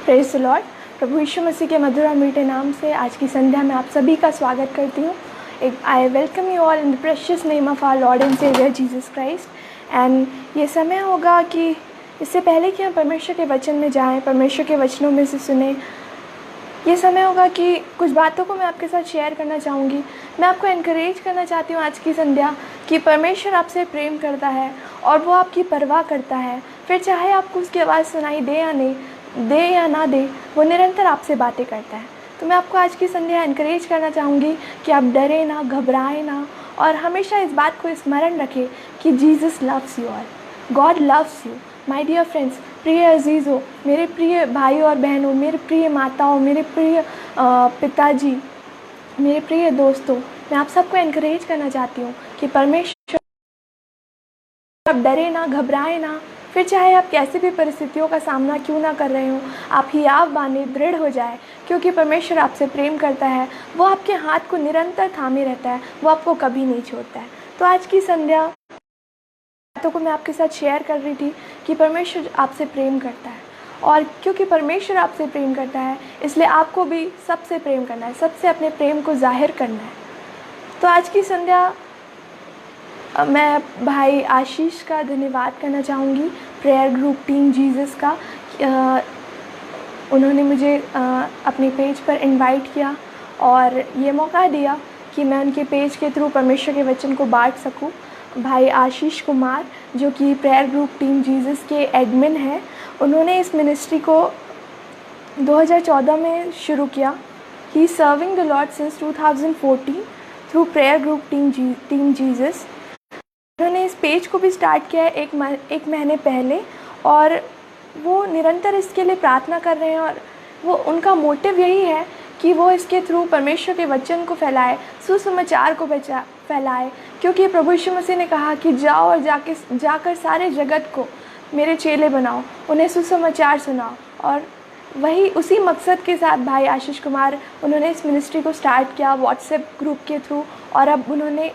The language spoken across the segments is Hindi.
Praise the Lord. प्रभु यीशु मसीह के मधुर और मीठे नाम से आज की संध्या में आप सभी का स्वागत करती हूँ। I welcome you all in the precious name of our Lord and saviour Jesus Christ. And ये समय होगा कि इससे पहले कि हम परमेश्वर के वचन में जाएं, परमेश्वर के वचनों में से सुने, ये समय होगा कि कुछ बातों को मैं आपके साथ शेयर करना चाहूँगी। मैं आपको एनकरेज करना चाहती हूँ आज की संध्या कि परमेश्वर आपसे प्रेम करता है और वो आपकी परवाह करता है। फिर चाहे आपको उसकी आवाज़ सुनाई दे या ना दे, वो निरंतर आपसे बातें करता है। तो मैं आपको आज की संध्या एनकरेज करना चाहूँगी कि आप डरें ना, घबराएं ना, और हमेशा इस बात को स्मरण रखें कि Jesus loves you all, God loves you. My dear friends, प्रिय अजीज़ों, मेरे प्रिय भाई और बहनों, मेरे प्रिय माताओं, मेरे प्रिय पिताजी, मेरे प्रिय दोस्तों, मैं आप सबको एनकरेज करना चाहती हूँ कि परमेश्वर, आप डरे ना, घबराएं ना। फिर चाहे आप कैसी भी परिस्थितियों का सामना क्यों ना कर रहे हो, आप हियाव बांधे दृढ़ हो जाए, क्योंकि परमेश्वर आपसे प्रेम करता है। वो आपके हाथ को निरंतर थामे रहता है, वो आपको कभी नहीं छोड़ता है। तो आज की संध्या बातों को मैं आपके साथ शेयर कर रही थी कि परमेश्वर आपसे प्रेम करता है, और क्योंकि परमेश्वर आपसे प्रेम करता है इसलिए आपको भी सबसे प्रेम करना है, सबसे अपने प्रेम को जाहिर करना है। तो आज की संध्या मैं भाई आशीष का धन्यवाद करना चाहूँगी, प्रेयर ग्रुप टीम जीसस का। उन्होंने मुझे अपने पेज पर इनवाइट किया और ये मौका दिया कि मैं उनके पेज के थ्रू परमेश्वर के वचन को बांट सकूं। भाई आशीष कुमार, जो कि प्रेयर ग्रुप टीम जीसस के एडमिन हैं, उन्होंने इस मिनिस्ट्री को 2014 में शुरू किया। He is serving the Lord since 2014 through prayer group team Jesus. उन्होंने इस पेज को भी स्टार्ट किया है एक महीने पहले, और वो निरंतर इसके लिए प्रार्थना कर रहे हैं, और वो उनका मोटिव यही है कि वो इसके थ्रू परमेश्वर के वचन को फैलाए, सुसमाचार को फैलाए, क्योंकि प्रभु यीशु मसीह ने कहा कि जाओ और जाकर सारे जगत को मेरे चेले बनाओ, उन्हें सुसमाचार सुनाओ। और वही उसी मकसद के साथ भाई आशीष कुमार, उन्होंने इस मिनिस्ट्री को स्टार्ट किया व्हाट्सएप ग्रुप के थ्रू, और अब उन्होंने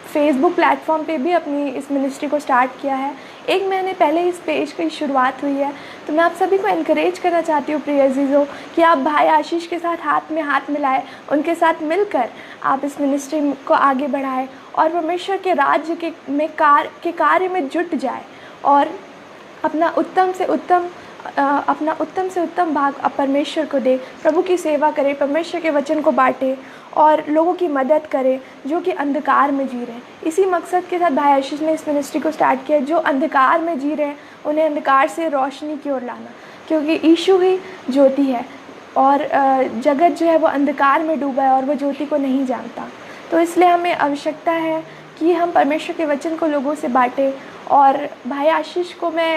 फेसबुक प्लेटफॉर्म पे भी अपनी इस मिनिस्ट्री को स्टार्ट किया है। एक महीने पहले इस पेज की शुरुआत हुई है। तो मैं आप सभी को एनकरेज करना चाहती हूँ प्रिय अजीज़ों कि आप भाई आशीष के साथ हाथ में हाथ मिलाएं, उनके साथ मिलकर आप इस मिनिस्ट्री को आगे बढ़ाएं और परमेश्वर के राज्य के कार्य में जुट जाए, और अपना उत्तम से उत्तम भाग अब परमेश्वर को दे, प्रभु की सेवा करे, परमेश्वर के वचन को बांटे और लोगों की मदद करे जो कि अंधकार में जी रहे हैं। इसी मकसद के साथ भाई आशीष ने इस मिनिस्ट्री को स्टार्ट किया, जो अंधकार में जी रहे हैं उन्हें अंधकार से रोशनी की ओर लाना, क्योंकि यीशु ही ज्योति है और जगत जो है वो अंधकार में डूबा है और वो ज्योति को नहीं जानता। तो इसलिए हमें आवश्यकता है कि हम परमेश्वर के वचन को लोगों से बांटें। और भाई आशीष को मैं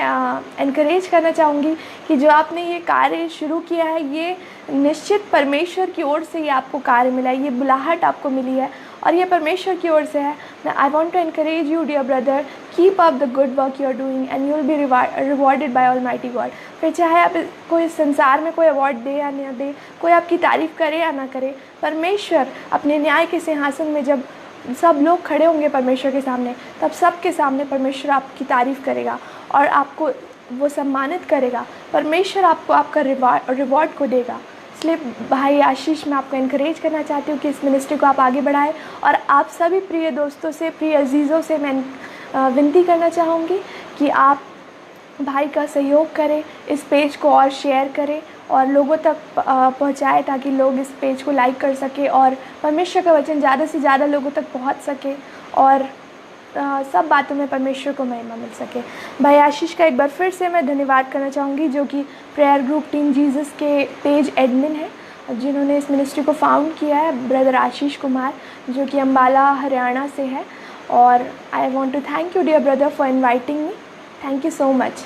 एनकरेज करना चाहूँगी कि जो आपने ये कार्य शुरू किया है, ये निश्चित परमेश्वर की ओर से ये आपको कार्य मिला है, ये बुलाहट आपको मिली है और ये परमेश्वर की ओर से है। I want to encourage you dear brother, keep up the good work you are doing and you will be rewarded by almighty God. फिर चाहे आप कोई संसार में कोई अवार्ड दे या ना दे, कोई आपकी तारीफ़ करे या ना करे, परमेश्वर अपने न्याय के सिंहासन में जब सब लोग खड़े होंगे परमेश्वर के सामने, तब सबके सामने परमेश्वर आपकी तारीफ़ करेगा और आपको वो सम्मानित करेगा। परमेश्वर आपको आपका रिवॉर्ड को देगा। इसलिए भाई आशीष, मैं आपको एनकरेज करना चाहती हूँ कि इस मिनिस्ट्री को आप आगे बढ़ाएं, और आप सभी प्रिय दोस्तों से, प्रिय अजीज़ों से मैं विनती करना चाहूँगी कि आप भाई का सहयोग करें, इस पेज को और शेयर करें और लोगों तक पहुंचाएं, ताकि लोग इस पेज को लाइक कर सके और परमेश्वर का वचन ज़्यादा से ज़्यादा लोगों तक पहुंच सके और सब बातों में परमेश्वर को महिमा मिल सके। भाई आशीष का एक बार फिर से मैं धन्यवाद करना चाहूँगी, जो कि प्रेयर ग्रुप टीम जीसस के पेज एडमिन है, जिन्होंने इस मिनिस्ट्री को फाउंड किया है, ब्रदर आशीष कुमार, जो कि अम्बाला हरियाणा से है। और I want to thank you dear brother for inviting me, thank you so much.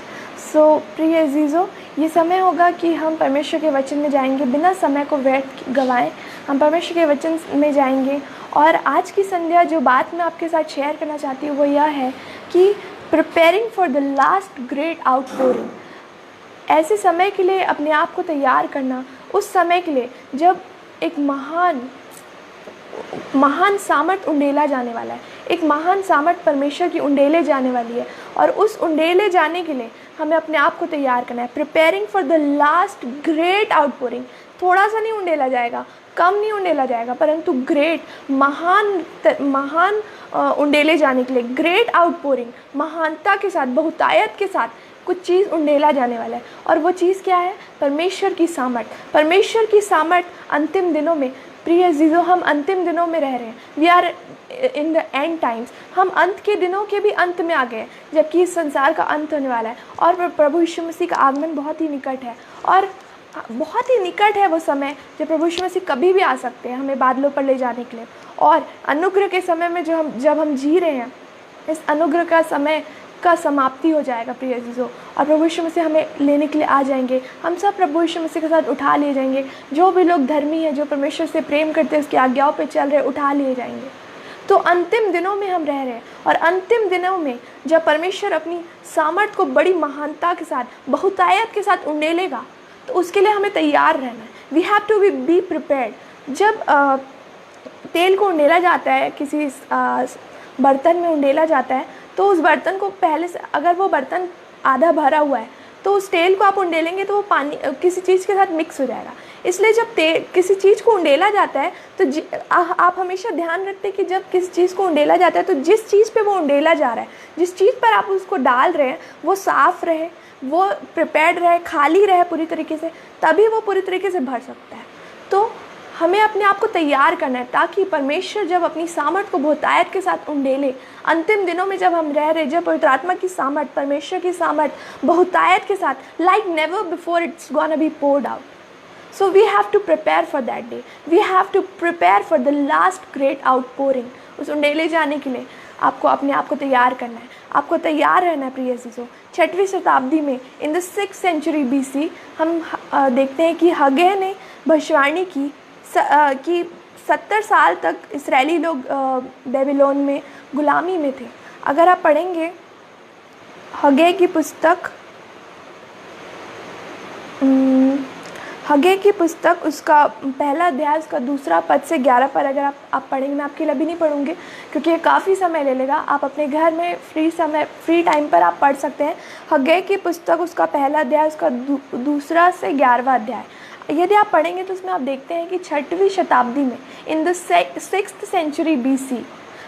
So प्रिय अजीज़ों, ये समय होगा कि हम परमेश्वर के वचन में जाएंगे, बिना समय को व्यर्थ गंवाएं हम परमेश्वर के वचन में जाएंगे। और आज की संध्या जो बात मैं आपके साथ शेयर करना चाहती हूँ वो यह है कि preparing for the last great outpouring. ऐसे समय के लिए अपने आप को तैयार करना, उस समय के लिए जब एक महान सामर्थ उंडेला जाने वाला है, एक महान सामर्थ परमेश्वर की उंडेले जाने वाली है, और उस उंडेले जाने के लिए हमें अपने आप को तैयार करना है। Preparing for the last great outpouring, थोड़ा सा नहीं उंडेला जाएगा, कम नहीं उंडेला जाएगा, परंतु ग्रेट, महान उंडेले जाने के लिए, ग्रेट आउटपोरिंग, महानता के साथ, बहुतायत के साथ कुछ चीज़ उंडेला जाने वाला है। और वो चीज़ क्या है? परमेश्वर की सामर्थ। परमेश्वर की सामर्थ अंतिम दिनों में, प्रिय अजीज़ों, हम अंतिम दिनों में रह रहे हैं। We are in the end times, हम अंत के दिनों के भी अंत में आ गए, जबकि इस संसार का अंत होने वाला है और प्रभु यीशु मसीह का आगमन बहुत ही निकट है। और बहुत ही निकट है वो समय जब प्रभु यीशु मसीह कभी भी आ सकते हैं हमें बादलों पर ले जाने के लिए। और अनुग्रह के समय में जब हम जी रहे हैं, इस अनुग्रह का समय का समाप्ति हो जाएगा प्रिय अजीज़ों, और प्रभु यीशु मसीह हमें लेने के लिए आ जाएंगे। हम सब प्रभु यीशु मसीह के साथ उठा लिए जाएंगे। जो भी लोग धर्मी हैं, जो परमेश्वर से प्रेम करते हैं, उसकी आज्ञाओं पे चल रहे, उठा लिए जाएंगे। तो अंतिम दिनों में हम रह रहे हैं, और अंतिम दिनों में जब परमेश्वर अपनी सामर्थ को बड़ी महानता के साथ, बहुतायत के साथ उंडेलेगा, तो उसके लिए हमें तैयार रहना है। We have to be prepared. जब तेल को उंडेला जाता है, किसी बर्तन में उंडेला जाता है, तो उस बर्तन को पहले से, अगर वो बर्तन आधा भरा हुआ है, तो उस तेल को आप उंडेलेंगे तो वो पानी किसी चीज़ के साथ मिक्स हो जाएगा। इसलिए जब किसी चीज़ को उंडेला जाता है तो आप हमेशा ध्यान रखते कि जब किसी चीज़ को उंडेला जाता है तो जिस चीज़ पे वो उंडेला जा रहा है, जिस चीज़ पर आप उसको डाल रहे हैं, वो साफ़ रहे, वो प्रिपेयर्ड रहे, खाली रहे पूरी तरीके से, तभी वो पूरी तरीके से भर सकता है। तो हमें अपने आप को तैयार करना है ताकि परमेश्वर जब अपनी सामर्थ को बहुतायत के साथ उंडेले, अंतिम दिनों में जब हम रह रहे, जब पवित्र आत्मा की सामर्थ, परमेश्वर की सामर्थ बहुतायत के साथ, like never before it's gonna be poured out. So we have to prepare for that day. We have to prepare for the last great outpouring. उस उंडेले जाने के लिए आपको अपने आप को तैयार करना है, आपको तैयार रहना है प्रिय अजीज़ों। 6वीं शताब्दी में in the 6th century BC हम देखते हैं कि हगे ने भविष्यवाणी की कि 70 साल तक इसराइली लोग बेबीलोन में गुलामी में थे। अगर आप पढ़ेंगे हगे की पुस्तक, हगे की पुस्तक, उसका पहला अध्याय, उसका दूसरा पद से 11 पर अगर आप पढ़ेंगे, मैं आपके लिए अभी नहीं पढ़ूंगी क्योंकि ये काफ़ी समय ले लेगा। आप अपने घर में फ्री टाइम पर आप पढ़ सकते हैं। हगे की पुस्तक, उसका पहला अध्याय, उसका दूसरा से 11वां अध्याय। यदि आप पढ़ेंगे तो उसमें आप देखते हैं कि 6वीं शताब्दी में in the 6th century BC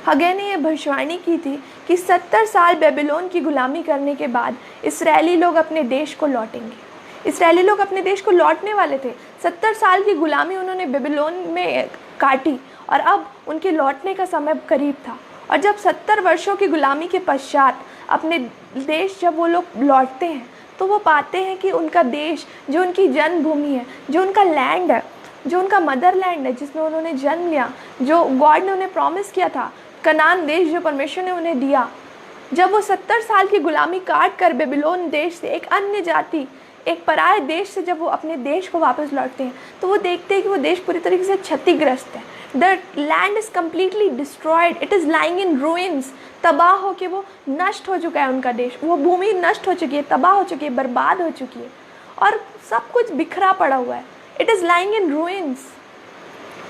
हगे ने यह भविष्यवाणी की थी कि 70 साल बेबीलोन की गुलामी करने के बाद इसराइली लोग अपने देश को लौटेंगे। इसराइली लोग अपने देश को लौटने वाले थे। 70 साल की गुलामी उन्होंने बेबीलोन में काटी और अब उनके लौटने का समय करीब था। और जब 70 वर्षों की गुलामी के पश्चात अपने देश जब वो लोग लौटते हैं तो वो पाते हैं कि उनका देश, जो उनकी जन्मभूमि है, जो उनका लैंड है, जो उनका मदरलैंड है, जिसमें उन्होंने जन्म लिया, जो गॉड ने उन्हें प्रॉमिस किया था, कनान देश जो परमेश्वर ने उन्हें दिया, जब वो 70 साल की गुलामी काट कर बेबीलोन देश से, एक अन्य जाति, एक पराये देश से जब वो अपने देश को वापस लौटते हैं तो वो देखते हैं कि वो देश पूरी तरीके से क्षतिग्रस्त है। The land is completely destroyed, it is lying in ruins. तबाह हो के वो नष्ट हो चुका है उनका देश, वो भूमि नष्ट हो चुकी है, तबाह हो चुकी है, बर्बाद हो चुकी है और सब कुछ बिखरा पड़ा हुआ है। It is lying in ruins,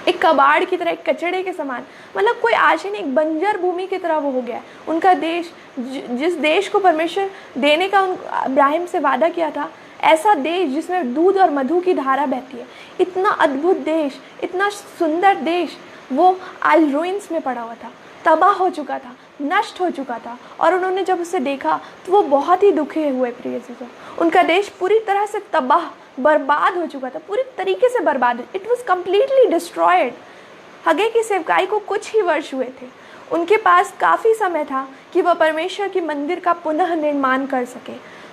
एक कबाड़ की तरह, एक कचड़े के समान, मतलब कोई आशा नहीं, एक बंजर भूमि की तरह वो हो गया है उनका देश। जिस देश को परमेश्वर देने का इब्राहिम से वादा किया था, ऐसा देश जिसमें दूध और मधु की धारा बहती है, इतना अद्भुत देश, इतना सुंदर देश, वो आज रूइंस में पड़ा हुआ था, तबाह हो चुका था, नष्ट हो चुका था। और उन्होंने जब उसे देखा तो वो बहुत ही दुखी हुए प्रिय चीज़ों। उनका देश पूरी तरह से तबाह, बर्बाद हो चुका था, पूरी तरीके से बर्बाद, इट वॉज कम्प्लीटली डिस्ट्रॉयड। हगे की सेवकाई को कुछ ही वर्ष हुए थे, उनके पास काफ़ी समय था कि वह परमेश्वर की मंदिर का पुनः निर्माण कर सके,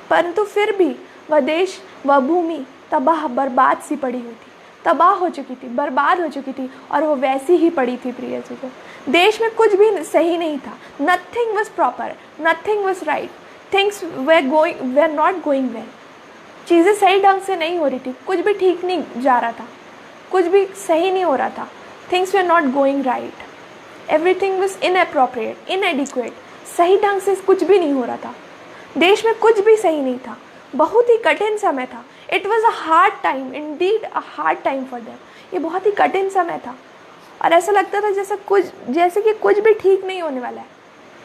परंतु फिर भी वह देश, वह भूमि तबाह, बर्बाद सी पड़ी हुई थी, तबाह हो चुकी थी, बर्बाद हो चुकी थी और वो वैसी ही पड़ी थी प्रिय चीज़ों। देश में कुछ भी सही नहीं था, nothing was proper, nothing was right, things were not going well. चीज़ें सही ढंग से नहीं हो रही थी, कुछ भी ठीक नहीं जा रहा था, कुछ भी सही नहीं हो रहा था, things were not going right, everything was inappropriate, इनएडिक्वेट, सही ढंग से कुछ भी नहीं हो रहा था, देश में कुछ भी सही नहीं था, बहुत ही कठिन समय था। It was a hard time, indeed a hard time for them. ये बहुत ही कठिन समय था और ऐसा लगता था जैसे कि कुछ भी ठीक नहीं होने वाला है,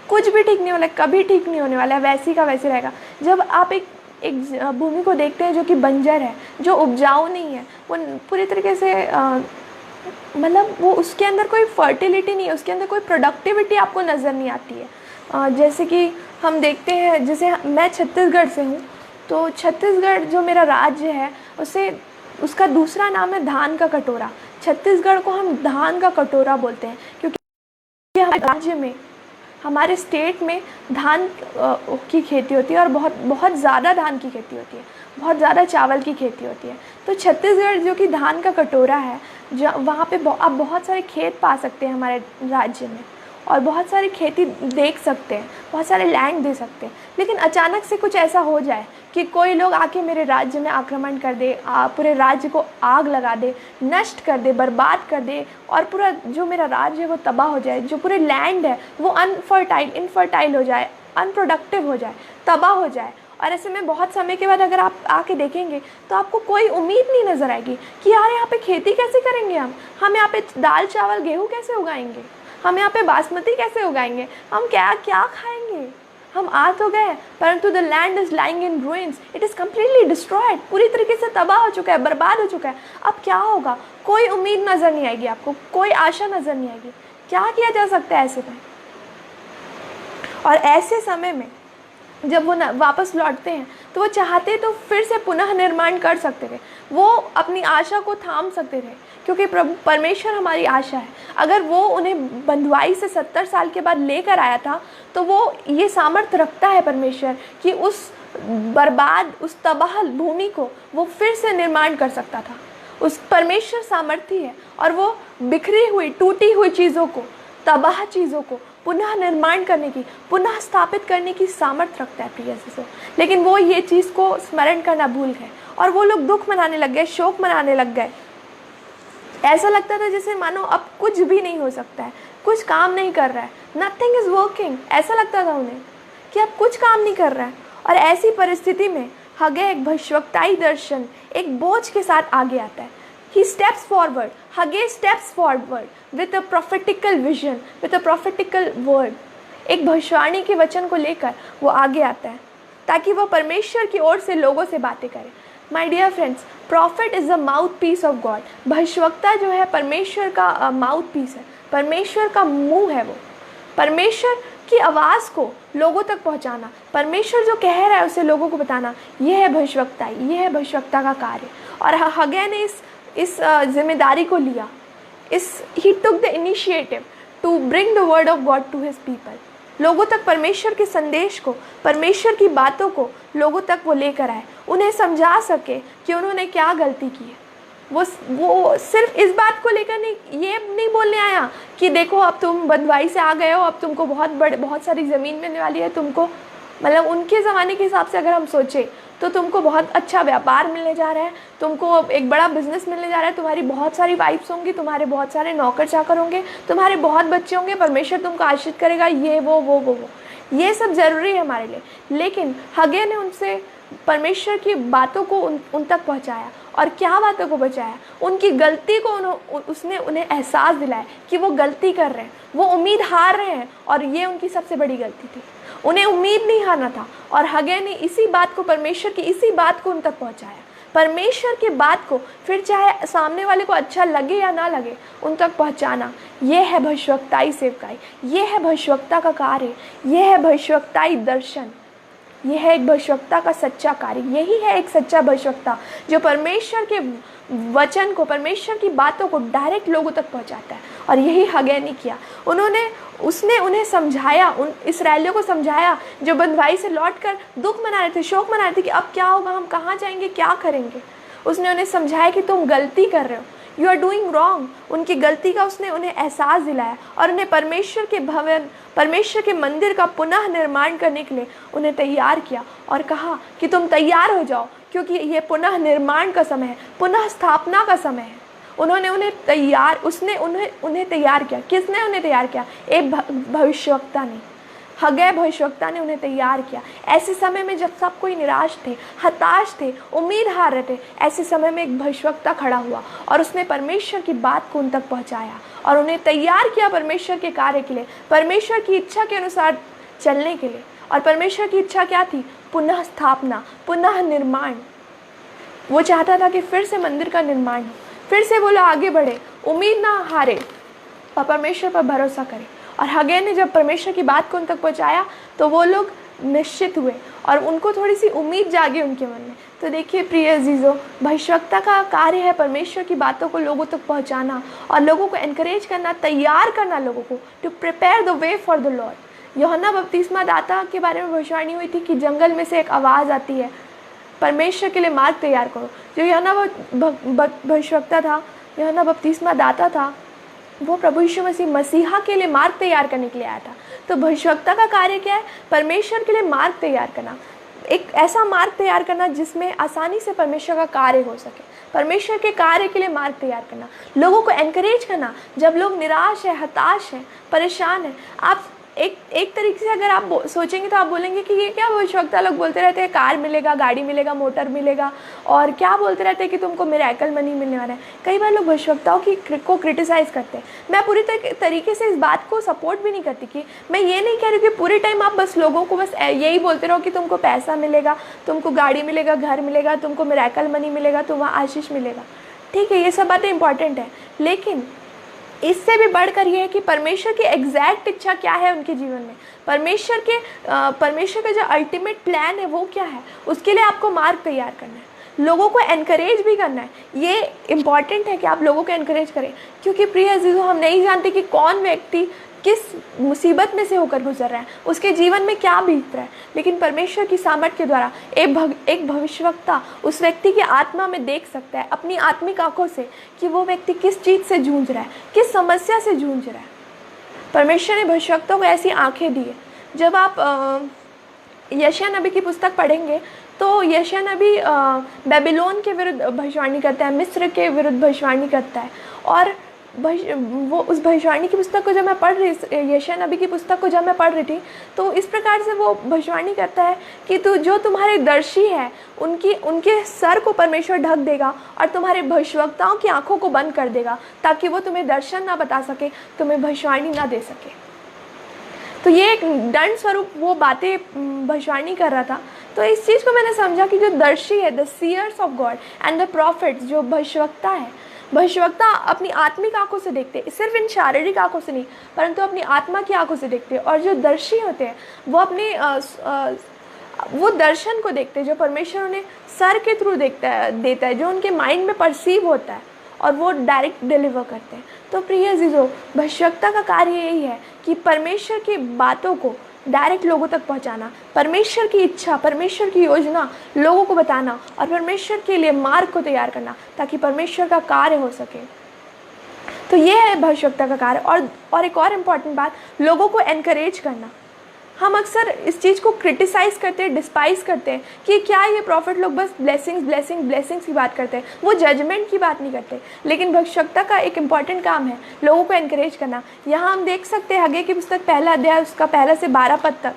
कुछ भी ठीक नहीं होने वाला है, कभी ठीक नहीं होने वाला है, वैसी का वैसे रहेगा। जब आप एक भूमि को देखते हैं जो कि बंजर है, जो उपजाऊ नहीं है, वो पूरी तरीके से मतलब वो उसके अंदर कोई फर्टिलिटी नहीं है, उसके अंदर कोई प्रोडक्टिविटी आपको नज़र नहीं आती है। जैसे कि हम देखते हैं, जैसे मैं छत्तीसगढ़ से हूँ, तो छत्तीसगढ़ जो मेरा राज्य है उसका दूसरा नाम है धान का कटोरा। छत्तीसगढ़ को हम धान का कटोरा बोलते हैं क्योंकि हमारे राज्य में, हमारे स्टेट में धान की खेती होती है और बहुत बहुत ज़्यादा धान की खेती होती है, बहुत ज़्यादा चावल की खेती होती है। तो छत्तीसगढ़ जो कि धान का कटोरा है, वहाँ पे आप बहुत सारे खेत पा सकते हैं हमारे राज्य में, और बहुत सारी खेती देख सकते हैं, बहुत सारे लैंड दे सकते हैं। लेकिन अचानक से कुछ ऐसा हो जाए कि कोई लोग आके मेरे राज्य में आक्रमण कर दे, पूरे राज्य को आग लगा दे, नष्ट कर दे, बर्बाद कर दे, और पूरा जो मेरा राज्य है वो तबाह हो जाए, जो पूरे लैंड है वो इनफर्टाइल हो जाए, अनप्रोडक्टिव हो जाए, तबाह हो जाए। और ऐसे में बहुत समय के बाद अगर आप आके देखेंगे तो आपको कोई उम्मीद नहीं नज़र आएगी कि यार यहाँ पे खेती कैसे करेंगे, हम यहाँ पे दाल चावल गेहूँ कैसे उगाएंगे, हम यहाँ पे बासमती कैसे उगाएंगे, हम क्या क्या खाएंगे। हम आ तो गए, परंतु the land is lying in ruins, it is completely destroyed, पूरी तरीके से तबाह हो चुका है, बर्बाद हो चुका है। अब क्या होगा, कोई उम्मीद नज़र नहीं आएगी आपको, कोई आशा नज़र नहीं आएगी। क्या किया जा सकता है ऐसे में? और ऐसे समय में जब वो वापस लौटते हैं तो वो चाहते तो फिर से पुनः निर्माण कर सकते थे, वो अपनी आशा को थाम सकते थे, क्योंकि प्रभु परमेश्वर हमारी आशा है। अगर वो उन्हें बंधुआई से 70 साल के बाद लेकर आया था तो वो ये सामर्थ्य रखता है परमेश्वर कि उस बर्बाद, उस तबाह भूमि को वो फिर से निर्माण कर सकता था। उस परमेश्वर सामर्थ्य है और वो बिखरी हुई, टूटी हुई चीज़ों को, तबाह चीज़ों को पुनः निर्माण करने की, पुनः स्थापित करने की सामर्थ्य रखता है प्रिय से। लेकिन वो ये चीज़ को स्मरण करना भूल गए और वो लोग दुख मनाने लग गए, शोक मनाने लग गए। ऐसा लगता था जैसे मानो अब कुछ भी नहीं हो सकता है, कुछ काम नहीं कर रहा है, नथिंग इज़ वर्किंग। ऐसा लगता था उन्हें कि अब कुछ काम नहीं कर रहा है। और ऐसी परिस्थिति में हगे एक भविष्यवक्ताई दर्शन एक बोझ के साथ आगे आता है। He steps forward. Haggai steps forward with a prophetical vision, with a prophetical word. एक भविष्यवाणी के वचन को लेकर वो आगे आता है ताकि वो परमेश्वर की ओर से लोगों से बातें करे। My dear friends, prophet is the mouthpiece of God. भविष्यवक्ता जो है परमेश्वर का माउथपीस है, परमेश्वर का मुंह है। वो परमेश्वर की आवाज़ को लोगों तक पहुंचाना, परमेश्वर जो कह रहा है उसे लोगों को बताना, यह है भविष्यवक्ता, यह है भविष्यवक्ता का कार्य। और हग्गाई ने इस जिम्मेदारी को लिया। he took the initiative to bring the word of God to his people. लोगों तक परमेश्वर के संदेश को, परमेश्वर की बातों को लोगों तक वो लेकर आए, उन्हें समझा सके कि उन्होंने क्या गलती की है। वो सिर्फ इस बात को लेकर ये नहीं बोलने आया कि देखो अब तुम बंधुआई से आ गए हो, अब तुमको बहुत सारी ज़मीन मिलने वाली है, तुमको मतलब उनके ज़माने के हिसाब से अगर हम सोचें तो तुमको बहुत अच्छा व्यापार मिलने जा रहा है, तुमको एक बड़ा बिजनेस मिलने जा रहा है, तुम्हारी बहुत सारी वाइफ्स होंगी, तुम्हारे बहुत सारे नौकर चाकर होंगे, तुम्हारे बहुत बच्चे होंगे, परमेश्वर तुमको आशीष करेगा, ये वो ये सब ज़रूरी है हमारे लिए। लेकिन हग्गाई ने उनसे परमेश्वर की बातों को उन तक पहुंचाया। और क्या बातों को बचाया? उनकी गलती को उसने उन्हें एहसास दिलाया कि वो गलती कर रहे हैं, वो उम्मीद हार रहे हैं, और ये उनकी सबसे बड़ी गलती थी। उन्हें उम्मीद नहीं हारना था। और हग्गाई ने इसी बात को, परमेश्वर की इसी बात को उन तक पहुंचाया। परमेश्वर की बात को फिर चाहे सामने वाले को अच्छा लगे या ना लगे, उन तक पहुंचाना, यह है भविष्यवक्ताई सेवकाई, यह है भविष्यवक्ता का कार्य, यह है भविष्यवक्ताई दर्शन, यह है एक भविष्यवक्ता का सच्चा कार्य। यही है एक सच्चा भविष्यवक्ता जो परमेश्वर के वचन को, परमेश्वर की बातों को डायरेक्ट लोगों तक पहुंचाता है। और यही हग्गाई ने किया। उसने उन्हें समझाया, उन इस्राएलियों को समझाया जो बंधुआई से लौटकर दुख मना रहे थे, शोक मना रहे थे कि अब क्या होगा, हम कहाँ जाएंगे, क्या करेंगे। उसने उन्हें समझाया कि तुम गलती कर रहे हो, यू आर डूइंग रॉन्ग। उनकी गलती का उसने उन्हें एहसास दिलाया और उन्हें परमेश्वर के भवन, परमेश्वर के मंदिर का पुनः निर्माण करने के लिए उन्हें तैयार किया और कहा कि तुम तैयार हो जाओ, क्योंकि ये पुनः निर्माण का समय है, पुनः स्थापना का समय है। उन्हें तैयार किया। किसने उन्हें तैयार किया? एक भविष्यवक्ता ने, हग्गाई भविष्यवक्ता ने उन्हें तैयार किया। ऐसे समय में जब सब कोई निराश थे, हताश थे, उम्मीद हार रहे थे, ऐसे समय में एक भविष्यवक्ता खड़ा हुआ और उसने परमेश्वर की बात को उन तक पहुंचाया और उन्हें तैयार किया परमेश्वर के कार्य के लिए, परमेश्वर की इच्छा के अनुसार चलने के लिए। और परमेश्वर की इच्छा क्या थी? पुनः स्थापना, पुनः निर्माण। वो चाहता था कि फिर से मंदिर का निर्माण हो, फिर से वो लोग आगे बढ़े, उम्मीद ना हारे और परमेश्वर पर भरोसा करें। और हगे ने जब परमेश्वर की बात को उन तक पहुंचाया तो वो लोग निश्चित हुए और उनको थोड़ी सी उम्मीद जागी उनके मन में। तो देखिए प्रिय अजीज़ों, भविष्यवक्ता का कार्य है परमेश्वर की बातों को लोगों तक पहुंचाना और लोगों को एनकरेज करना, तैयार करना लोगों को, to prepare the way for the Lord. Yuhanna बपतिस्मा दाता के बारे में भविष्यवाणी हुई थी कि जंगल में से एक आवाज़ आती है, परमेश्वर के लिए मार्ग तैयार करो। जो यूहन्ना भविष्यवक्ता था, यूहन्ना बपतिस्मा दाता था, वो प्रभु यीशु मसीहा के लिए मार्ग तैयार करने के लिए आया था। तो भविष्यवक्ता का कार्य क्या है? परमेश्वर के लिए मार्ग तैयार करना, एक ऐसा मार्ग तैयार करना जिसमें आसानी से परमेश्वर का कार्य हो सके, परमेश्वर के कार्य के लिए मार्ग तैयार करना, लोगों को एनकरेज करना। जब लोग निराश है, हताश है, परेशान है, आप एक तरीके से अगर आप सोचेंगे तो आप बोलेंगे कि ये क्या भविष्यवक्ता लोग बोलते रहते हैं, कार मिलेगा, गाड़ी मिलेगा, मोटर मिलेगा, और क्या बोलते रहते हैं कि तुमको मिरेकल मनी मिलने वाला है। कई बार लोग भविष्यवक्ताओं को क्रिटिसाइज़ करते हैं। मैं पूरी तरीके से इस बात को सपोर्ट भी नहीं करती कि मैं ये नहीं कह रही कि पूरे टाइम आप बस लोगों को बस यही बोलते रहो कि तुमको पैसा मिलेगा, तुमको गाड़ी मिलेगा, घर मिलेगा, तुमको मिरेकल मनी मिलेगा, तुम्हारा आशीष मिलेगा। ठीक है, ये सब बातें इंपॉर्टेंट है, लेकिन इससे भी बढ़कर यह है कि परमेश्वर की एग्जैक्ट इच्छा क्या है उनके जीवन में, परमेश्वर का जो अल्टीमेट प्लान है वो क्या है, उसके लिए आपको मार्ग तैयार करना है, लोगों को एनकरेज भी करना है। ये इम्पॉर्टेंट है कि आप लोगों को एनकरेज करें, क्योंकि प्रिय अजीज़ों, हम नहीं जानते कि कौन व्यक्ति किस मुसीबत में से होकर गुजर रहा है, उसके जीवन में क्या बीत रहा है, लेकिन परमेश्वर की सामर्थ के द्वारा एक भविष्यवक्ता उस व्यक्ति की आत्मा में देख सकता है अपनी आत्मिक आंखों से कि वो व्यक्ति किस चीज़ से जूझ रहा है, किस समस्या से जूझ रहा है। परमेश्वर ने भविष्यवक्ताओं को ऐसी आंखें दी है। जब आप यशायाह नबी की पुस्तक पढ़ेंगे तो यशायाह नबी बेबीलोन के विरुद्ध भविष्यवाणी करता है, मिस्र के विरुद्ध भविष्यवाणी करता है। और वो उस भविष्यवाणी की पुस्तक को जब मैं पढ़ रही, यशायाह नबी की पुस्तक को जब मैं पढ़ रही थी, तो इस प्रकार से वो भविष्यवाणी करता है कि जो तुम्हारे दर्शी है उनके सर को परमेश्वर ढक देगा और तुम्हारे भविष्यवक्ताओं की आंखों को बंद कर देगा, ताकि वो तुम्हें दर्शन ना बता सके, तुम्हें भविष्यवाणी ना दे सके। तो ये एक दंड स्वरूप वो बातें भविष्यवाणी कर रहा था। तो इस चीज़ को मैंने समझा कि जो दर्शी है, the seers of God and the prophets, जो भविष्यवक्ता है, भविष्यवक्ता अपनी आत्मिक आंखों से देखते हैं, सिर्फ इन शारीरिक आंखों से नहीं, परंतु अपनी आत्मा की आंखों से देखते हैं। और जो दर्शी होते हैं वो अपने वो दर्शन को देखते हैं जो परमेश्वर उन्हें सर के थ्रू देता है, जो उनके माइंड में परसीव होता है, और वो डायरेक्ट डिलीवर करते हैं। तो प्रिय अजीज़ों, भविष्यवक्ता का कार्य यही है कि परमेश्वर की बातों को डायरेक्ट लोगों तक पहुंचाना, परमेश्वर की इच्छा, परमेश्वर की योजना लोगों को बताना और परमेश्वर के लिए मार्ग को तैयार करना, ताकि परमेश्वर का कार्य हो सके। तो ये है भविष्यवक्ता का कार्य। और एक और इम्पॉर्टेंट बात, लोगों को एनकरेज करना। हम अक्सर इस चीज़ को क्रिटिसाइज़ करते हैं, डिस्पाइज करते हैं कि क्या ये प्रॉफिट लोग बस ब्लेसिंग्स की बात करते हैं, वो जजमेंट की बात नहीं करते। लेकिन भविष्यवक्ता का एक इम्पॉर्टेंट काम है लोगों को एनकरेज करना। यहाँ हम देख सकते हैं हगे की पुस्तक पहला अध्याय उसका 1 से 12 पद तक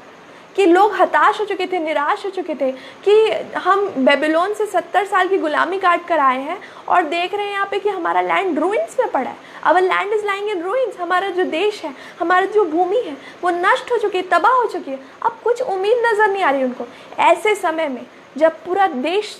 कि लोग हताश हो चुके थे, निराश हो चुके थे कि हम बेबीलोन से 70 साल की गुलामी काट कर आए हैं और देख रहे हैं यहाँ पे कि हमारा लैंड रूइंस में पड़ा है। अवर land is lying in ruins. हमारा जो देश है, हमारा जो भूमि है, वो नष्ट हो चुकी है, तबाह हो चुकी है। अब कुछ उम्मीद नज़र नहीं आ रही उनको। ऐसे समय में जब पूरा देश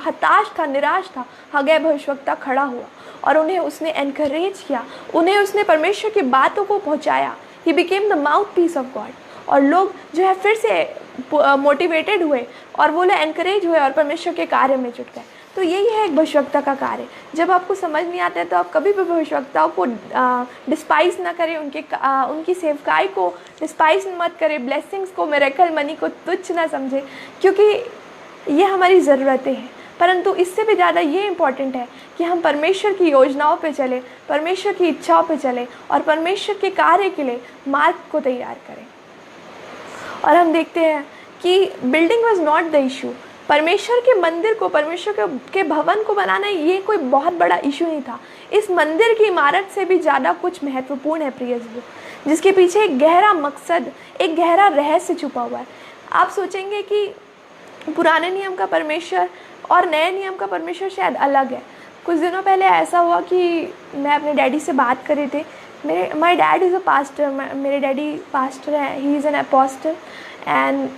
हताश था, निराश था, हगे भविष्यवक्ता खड़ा हुआ और उन्हें उसने एनकरेज किया, उन्हें उसने परमेश्वर की बातों को पहुँचाया। He became the mouthpiece of God. और लोग जो है फिर से मोटिवेटेड हुए और वो लोग एनकरेज हुए और परमेश्वर के कार्य में जुट गए। तो यही है एक भविष्यवक्ता का कार्य। जब आपको समझ नहीं आता है तो आप कभी भी भविष्यवक्ताओं को डिस्पाइज ना करें, उनकी सेवकाई को डिस्पाइज मत करें, ब्लेसिंग्स को, मिरेकल मनी को तुच्छ ना समझें, क्योंकि ये हमारी ज़रूरतें हैं। परंतु इससे भी ज़्यादा ये इम्पॉर्टेंट है कि हम परमेश्वर की योजनाओं पे चलें, परमेश्वर की इच्छाओं पे चलें और परमेश्वर के कार्य के लिए मार्ग को तैयार करें। और हम देखते हैं कि building was not the issue. परमेश्वर के मंदिर को, परमेश्वर के भवन को बनाना ये कोई बहुत बड़ा इशू नहीं था। इस मंदिर की इमारत से भी ज़्यादा कुछ महत्वपूर्ण है प्रिय जीवो, जिसके पीछे एक गहरा मकसद, एक गहरा रहस्य छुपा हुआ है। आप सोचेंगे कि पुराने नियम का परमेश्वर और नए नियम का परमेश्वर शायद अलग है। कुछ दिनों पहले ऐसा हुआ कि मैं अपने डैडी से बात कर रही थी। My dad is a pastor, मेरे डैडी पास्टर हैं, he is an apostle and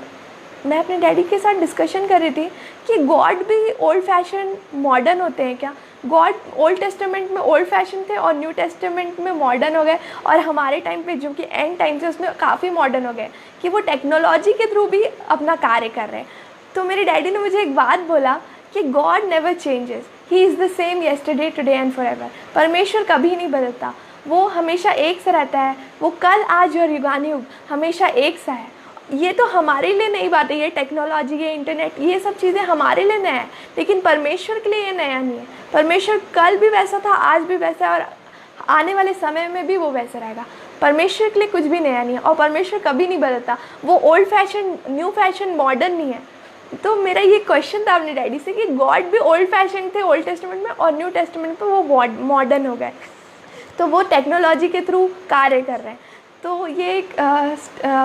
मैं अपने डैडी के साथ डिस्कशन कर रही थी कि गॉड भी ओल्ड फैशन मॉडर्न होते हैं क्या। गॉड ओल्ड टेस्टामेंट में ओल्ड फैशन थे और न्यू टेस्टामेंट में मॉडर्न हो गए, और हमारे टाइम पे जो कि एंड टाइम से उसमें काफ़ी मॉडर्न हो गए कि वो टेक्नोलॉजी के थ्रू भी अपना कार्य कर रहे हैं। तो मेरे डैडी ने मुझे एक बात बोला कि God never changes, he is the same yesterday today and forever. परमेश्वर कभी नहीं बदलता, वो हमेशा एक सा रहता है, वो कल आज और युगानुयुग हमेशा एक सा है। ये तो हमारे लिए नई बात है, ये टेक्नोलॉजी, ये इंटरनेट, ये सब चीज़ें हमारे लिए नया है, लेकिन परमेश्वर के लिए ये नया नहीं है। परमेश्वर कल भी वैसा था, आज भी वैसा है, और आने वाले समय में भी वो वैसा रहेगा। परमेश्वर के लिए कुछ भी नया नहीं है, और परमेश्वर कभी नहीं बदलता। वो old fashion, new fashion, modern नहीं है। तो मेरा ये क्वेश्चन था अपने डैडी से कि गॉड भी ओल्ड फैशन थे ओल्ड टेस्टामेंट में, और न्यू टेस्टामेंट में वो मॉडर्न हो गए, तो वो टेक्नोलॉजी के थ्रू कार्य कर रहे हैं। तो ये एक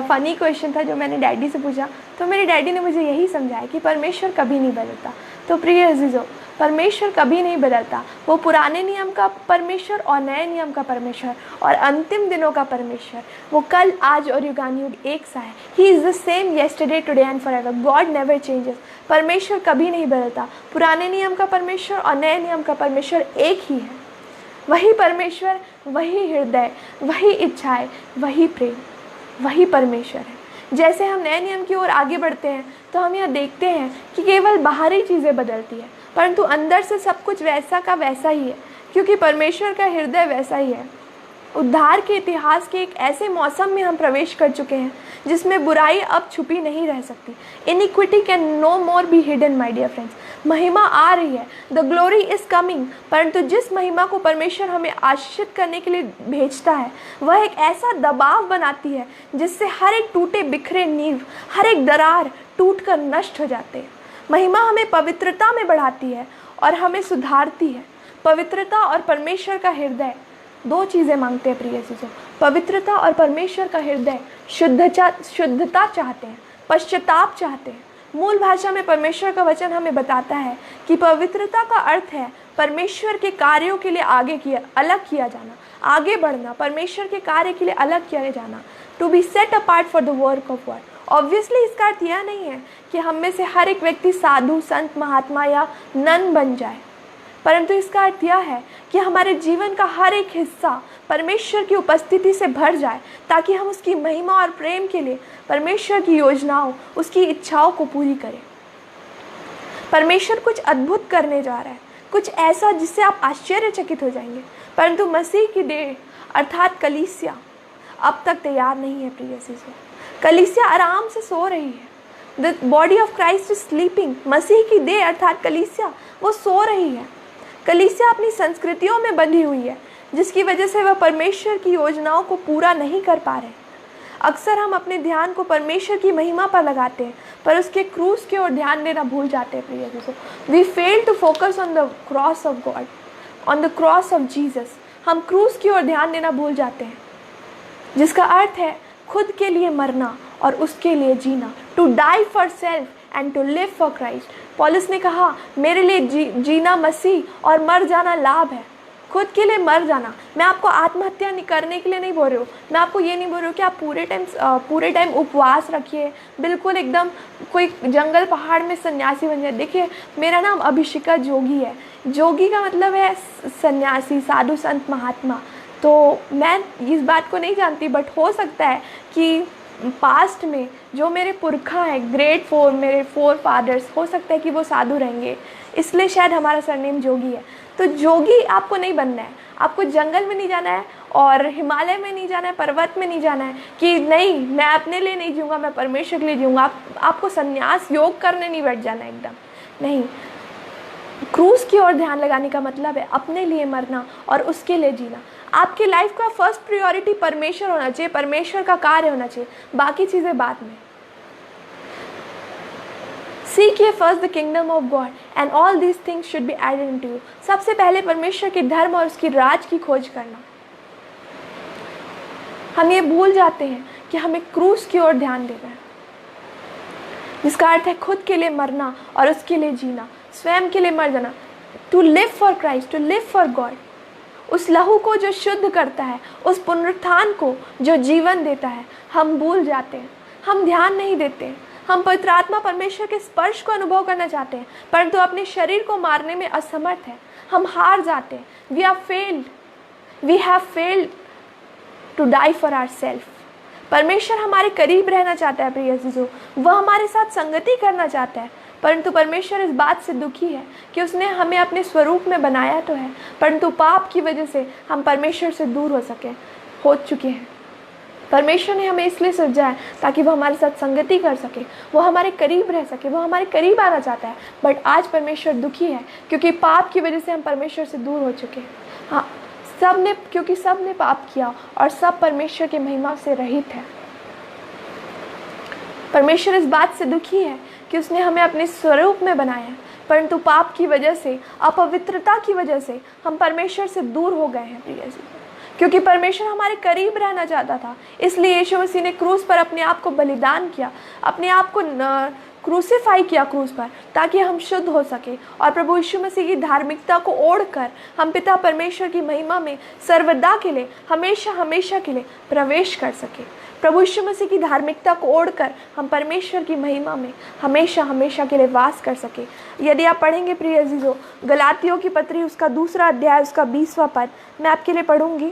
फ़नी क्वेश्चन था जो मैंने डैडी से पूछा, तो मेरे डैडी ने मुझे यही समझाया कि परमेश्वर कभी नहीं बदलता। तो प्रिय अजीज़ों, परमेश्वर कभी नहीं बदलता। वो पुराने नियम का परमेश्वर और नए नियम का परमेश्वर और अंतिम दिनों का परमेश्वर, वो कल आज और युगानुयुग एक सा है। He is the same yesterday today and forever. God never changes. परमेश्वर कभी नहीं बदलता। पुराने नियम का परमेश्वर और नए नियम का परमेश्वर एक ही है। वही परमेश्वर, वही हृदय, वही इच्छाएं, वही प्रेम, वही परमेश्वर है। जैसे हम नए नियम की ओर आगे बढ़ते हैं तो हम यह देखते हैं कि केवल बाहरी चीज़ें बदलती है, परंतु अंदर से सब कुछ वैसा का वैसा ही है, क्योंकि परमेश्वर का हृदय वैसा ही है। उद्धार के इतिहास के एक ऐसे मौसम में हम प्रवेश कर चुके हैं जिसमें बुराई अब छुपी नहीं रह सकती। Iniquity can no more be hidden my dear friends. महिमा आ रही है, द ग्लोरी इज कमिंग, परंतु जिस महिमा को परमेश्वर हमें आशीषित करने के लिए भेजता है वह एक ऐसा दबाव बनाती है जिससे हर एक टूटे बिखरे नींव, हर एक दरार टूट कर नष्ट हो जाते हैं। महिमा हमें पवित्रता में बढ़ाती है और हमें सुधारती है। पवित्रता और परमेश्वर का हृदय दो चीज़ें मांगते हैं प्रिय चीज़ों। पवित्रता और परमेश्वर का हृदय शुद्धता चाहते हैं, पश्चाताप चाहते हैं। मूल भाषा में परमेश्वर का वचन हमें बताता है कि पवित्रता का अर्थ है परमेश्वर के कार्यों के लिए अलग किया जाना, आगे बढ़ना, परमेश्वर के कार्य के लिए अलग किया जाना, to be set apart for the work of God. Obviously इसका अर्थ यह नहीं है कि हम में से हर एक व्यक्ति साधु, संत, महात्मा या नन बन जाए, परंतु इसका अर्थ यह है कि हमारे जीवन का हर एक हिस्सा परमेश्वर की उपस्थिति से भर जाए, ताकि हम उसकी महिमा और प्रेम के लिए परमेश्वर की योजनाओं, उसकी इच्छाओं को पूरी करें। परमेश्वर कुछ अद्भुत करने जा रहा है, कुछ ऐसा जिससे आप आश्चर्यचकित हो जाएंगे, परंतु मसीह की देह अर्थात कलीसिया अब तक तैयार नहीं है। प्रिय चीज़ों, कलीसिया आराम से सो रही है। The body of Christ is sleeping. मसीह की देह अर्थात कलीसिया वो सो रही है। कलीसिया अपनी संस्कृतियों में बंधी हुई है, जिसकी वजह से वह परमेश्वर की योजनाओं को पूरा नहीं कर पा रहे। अक्सर हम अपने ध्यान को परमेश्वर की महिमा पर लगाते हैं, पर उसके क्रूस की ओर ध्यान देना भूल जाते हैं। प्रिय दोस्तों, we fail to focus on the cross of God, on the cross of Jesus. हम क्रूस की ओर ध्यान देना भूल जाते हैं, जिसका अर्थ है खुद के लिए मरना और उसके लिए जीना, to die for self and to live for Christ. Paulus ने कहा, मेरे लिए जीना मसीह और मर जाना लाभ है। खुद के लिए मर जाना। मैं आपको आत्महत्या नहीं करने के लिए नहीं बोल रही हूँ, मैं आपको ये नहीं बोल रही हूँ कि आप पूरे टाइम उपवास रखिए, बिल्कुल एकदम कोई जंगल पहाड़ में सन्यासी बन जाए। देखिए, मेरा नाम अभिषिका जोगी है। जोगी का मतलब है सन्यासी, साधु, संत, महात्मा। तो मैं इस बात को नहीं जानती, बट हो सकता है कि पास्ट में जो मेरे पुरखा हैं, ग्रेट 4 मेरे 4 फादर्स, हो सकता है कि वो साधु रहेंगे, इसलिए शायद हमारा सरनेम जोगी है। तो जोगी आपको नहीं बनना है, आपको जंगल में नहीं जाना है और हिमालय में नहीं जाना है, पर्वत में नहीं जाना है कि नहीं मैं अपने लिए नहीं जीऊँगा, मैं परमेश्वर के लिए जीऊँगा। आपको संन्यास योग करने नहीं बैठ जाना है, एकदम नहीं। क्रूस की ओर ध्यान लगाने का मतलब है अपने लिए मरना और उसके लिए जीना। आपकी लाइफ का फर्स्ट प्रायोरिटी परमेश्वर होना चाहिए, परमेश्वर का कार्य होना चाहिए, बाकी चीज़ें बाद में। Seek ye first the kingdom of God and all these things should be added unto you. सबसे पहले परमेश्वर के धर्म और उसकी राज की खोज करना। हम ये भूल जाते हैं कि हमें क्रूस की ओर ध्यान देना है, जिसका अर्थ है खुद के लिए मरना और उसके लिए जीना, स्वयं के लिए मर जाना। To live for Christ, to live for God. उस लहू को जो शुद्ध करता है, उस पुनरुत्थान को जो जीवन देता है, हम भूल जाते हैं। हम ध्यान नहीं देते। हम पवित्र आत्मा परमेश्वर के स्पर्श को अनुभव करना चाहते हैं, परंतु अपने शरीर को मारने में असमर्थ हैं। हम हार जाते हैं। We have failed to die for ourself. परमेश्वर हमारे करीब रहना चाहता है प्रिय अजीजों, वह हमारे साथ संगति करना चाहता है, परंतु परमेश्वर इस बात से दुखी है कि उसने हमें अपने स्वरूप में बनाया तो है, परंतु पाप की वजह से हम परमेश्वर से दूर हो चुके हैं। परमेश्वर ने हमें इसलिए सृजा है ताकि वो हमारे साथ संगति कर सके, वो हमारे करीब रह सके, वो हमारे करीब आना चाहता है। बट आज परमेश्वर दुखी है क्योंकि पाप की वजह से हम परमेश्वर से दूर हो चुके हैं। हाँ, क्योंकि सब ने पाप किया और सब परमेश्वर की महिमा से रहित है। परमेश्वर इस बात से दुखी है कि उसने हमें अपने स्वरूप में बनाया है, परंतु पाप की वजह से, अपवित्रता की वजह से हम परमेश्वर से दूर हो गए हैं प्रिय जी। क्योंकि परमेश्वर हमारे करीब रहना चाहता था, इसलिए यीशु मसीह ने क्रूस पर अपने आप को बलिदान किया, अपने आप को क्रूसीफाई किया क्रूस पर, ताकि हम शुद्ध हो सके और प्रभु यीशु मसीह की धार्मिकता को ओढ़कर हम पिता परमेश्वर की महिमा में सर्वदा के लिए, हमेशा हमेशा के लिए प्रवेश कर सके। प्रभु यीशु मसीह की धार्मिकता को ओढ़कर हम परमेश्वर की महिमा में हमेशा हमेशा के लिए वास कर सके। यदि आप पढ़ेंगे प्रिय अजीजों, गलातियों की पत्री उसका 2 अध्याय उसका 20वां पद मैं आपके लिए पढ़ूंगी।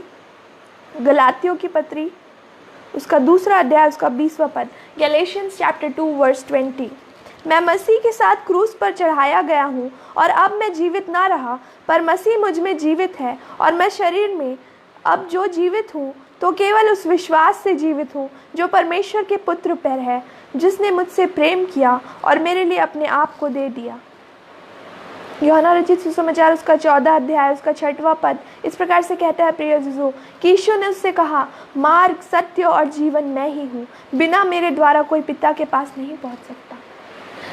गलातियों की पत्री उसका 2 अध्याय उसका 20वां पद, गैलेशियंस चैप्टर 2 वर्स 20। मैं मसीह के साथ क्रूस पर चढ़ाया गया हूँ और अब मैं जीवित ना रहा, पर मसीह मुझ में जीवित है, और मैं शरीर में अब जो जीवित हूँ तो केवल उस विश्वास से जीवित हूँ जो परमेश्वर के पुत्र पर है, जिसने मुझसे प्रेम किया और मेरे लिए अपने आप को दे दिया। यूहन्ना रचित सुसमाचार उसका 14 अध्याय उसका 6वां पद इस प्रकार से कहता है प्रिय अजीजों कि यीशु ने उससे कहा, मार्ग, सत्य और जीवन मैं ही हूँ, बिना मेरे द्वारा कोई पिता के पास नहीं पहुँच सकता।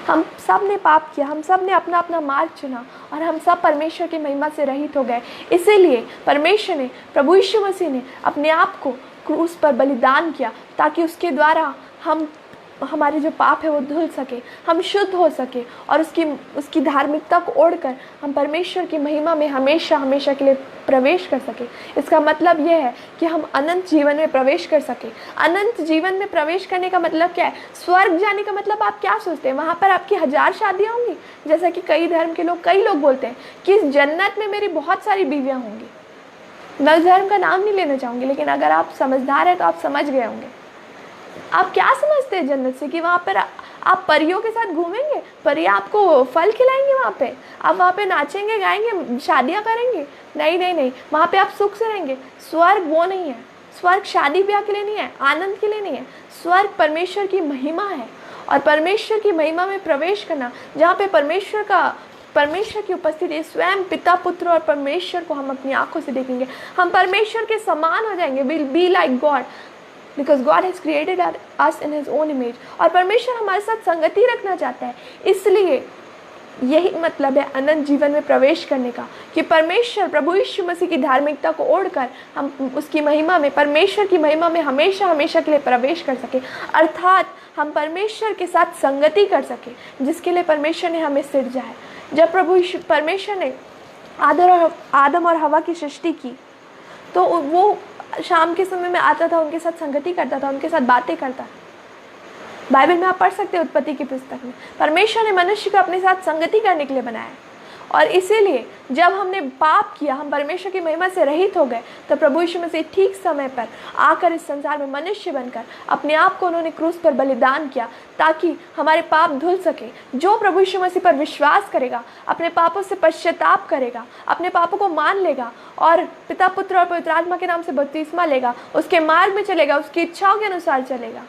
हम सब ने पाप किया, हम सब ने अपना अपना मार्ग चुना और हम सब परमेश्वर की महिमा से रहित हो गए। इसीलिए परमेश्वर ने, प्रभु यीशु मसीह ने अपने आप को क्रूस पर बलिदान किया ताकि उसके द्वारा हमारे जो पाप है वो धुल सके, हम शुद्ध हो सके और उसकी धार्मिकता को ओढ़कर हम परमेश्वर की महिमा में हमेशा हमेशा के लिए प्रवेश कर सके। इसका मतलब यह है कि हम अनंत जीवन में प्रवेश कर सके। अनंत जीवन में प्रवेश करने का मतलब क्या है? स्वर्ग जाने का मतलब आप क्या सोचते हैं? वहाँ पर आपकी 1000 शादियाँ होंगी, जैसा कि कई लोग बोलते हैं कि इस जन्नत में मेरी बहुत सारी बीवियाँ होंगी। मैं उस धर्म का नाम नहीं लेना चाहूँगी, लेकिन अगर आप समझदार हैं तो आप समझ गए होंगे। आप क्या समझते हैं जन्नत से? कि वहाँ पर आप परियों के साथ घूमेंगे, परियां आपको फल खिलाएंगे, वहाँ पे आप वहाँ पे नाचेंगे, गाएंगे, शादियाँ करेंगे? नहीं, वहाँ पे आप सुख से रहेंगे। स्वर्ग वो नहीं है। स्वर्ग शादी ब्याह के लिए नहीं है, आनंद के लिए नहीं है। स्वर्ग परमेश्वर की महिमा है, और परमेश्वर की महिमा में प्रवेश करना, जहाँ पे परमेश्वर की उपस्थिति, स्वयं पिता, पुत्र और परमेश्वर को हम अपनी आंखों से देखेंगे। हम परमेश्वर के समान हो जाएंगे। Will be like God, because God has created us in his own image. और परमेश्वर हमारे साथ संगति रखना चाहता है। इसलिए यही मतलब है अनंत जीवन में प्रवेश करने का, कि परमेश्वर, प्रभु यीशु मसीह की धार्मिकता को ओढ़कर हम उसकी महिमा में, परमेश्वर की महिमा में हमेशा हमेशा के लिए प्रवेश कर सके। अर्थात हम परमेश्वर के साथ संगति कर सके, जिसके लिए परमेश्वर ने हमें सृजा है। जब परमेश्वर ने आदम और हवा की सृष्टि की, तो वो शाम के समय में आता था, उनके साथ संगति करता था, उनके साथ बातें करता। बाइबल में आप पढ़ सकते हैं, उत्पत्ति की पुस्तक में। परमेश्वर ने मनुष्य को अपने साथ संगति करने के लिए बनाया, और इसीलिए जब हमने पाप किया, हम परमेश्वर की महिमा से रहित हो गए, तो प्रभु यीशु मसीह ठीक समय पर आकर इस संसार में मनुष्य बनकर अपने आप को उन्होंने क्रूस पर बलिदान किया, ताकि हमारे पाप धुल सके। जो प्रभु यीशु मसीह पर विश्वास करेगा, अपने पापों से पश्चाताप करेगा, अपने पापों को मान लेगा और पिता, पुत्र और पवित्र आत्मा के नाम से बपतिस्मा लेगा, उसके मार्ग में चलेगा, उसकी इच्छाओं के अनुसार चलेगा,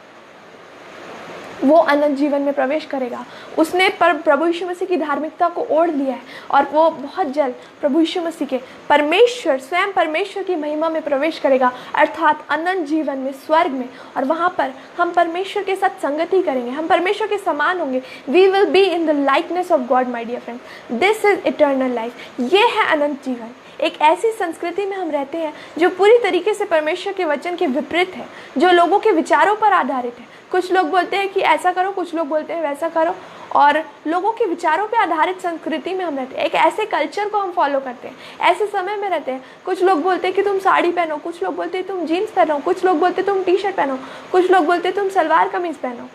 वो अनंत जीवन में प्रवेश करेगा। उसने प्रभु यीशु मसीह की धार्मिकता को ओढ़ लिया है, और वो बहुत जल्द प्रभु यीशु मसीह के स्वयं परमेश्वर की महिमा में प्रवेश करेगा, अर्थात अनंत जीवन में, स्वर्ग में। और वहाँ पर हम परमेश्वर के साथ संगति करेंगे, हम परमेश्वर के समान होंगे। We will be in the likeness of God my dear friend. This is eternal life. ये है अनंत जीवन। एक ऐसी संस्कृति में हम रहते हैं जो पूरी तरीके से परमेश्वर के वचन के विपरीत है, जो लोगों के विचारों पर आधारित है। कुछ लोग बोलते हैं कि ऐसा करो, कुछ लोग बोलते हैं वैसा करो, और लोगों के विचारों पे आधारित संस्कृति में हम रहते हैं, एक ऐसे कल्चर को हम फॉलो करते हैं, ऐसे समय में रहते हैं। कुछ लोग बोलते हैं कि तुम साड़ी पहनो, कुछ लोग बोलते हैं तुम जीन्स पहनो, कुछ लोग बोलते हैं तुम टी शर्ट पहनो, कुछ लोग बोलते हैं तुम सलवार कमीज़ पहनो।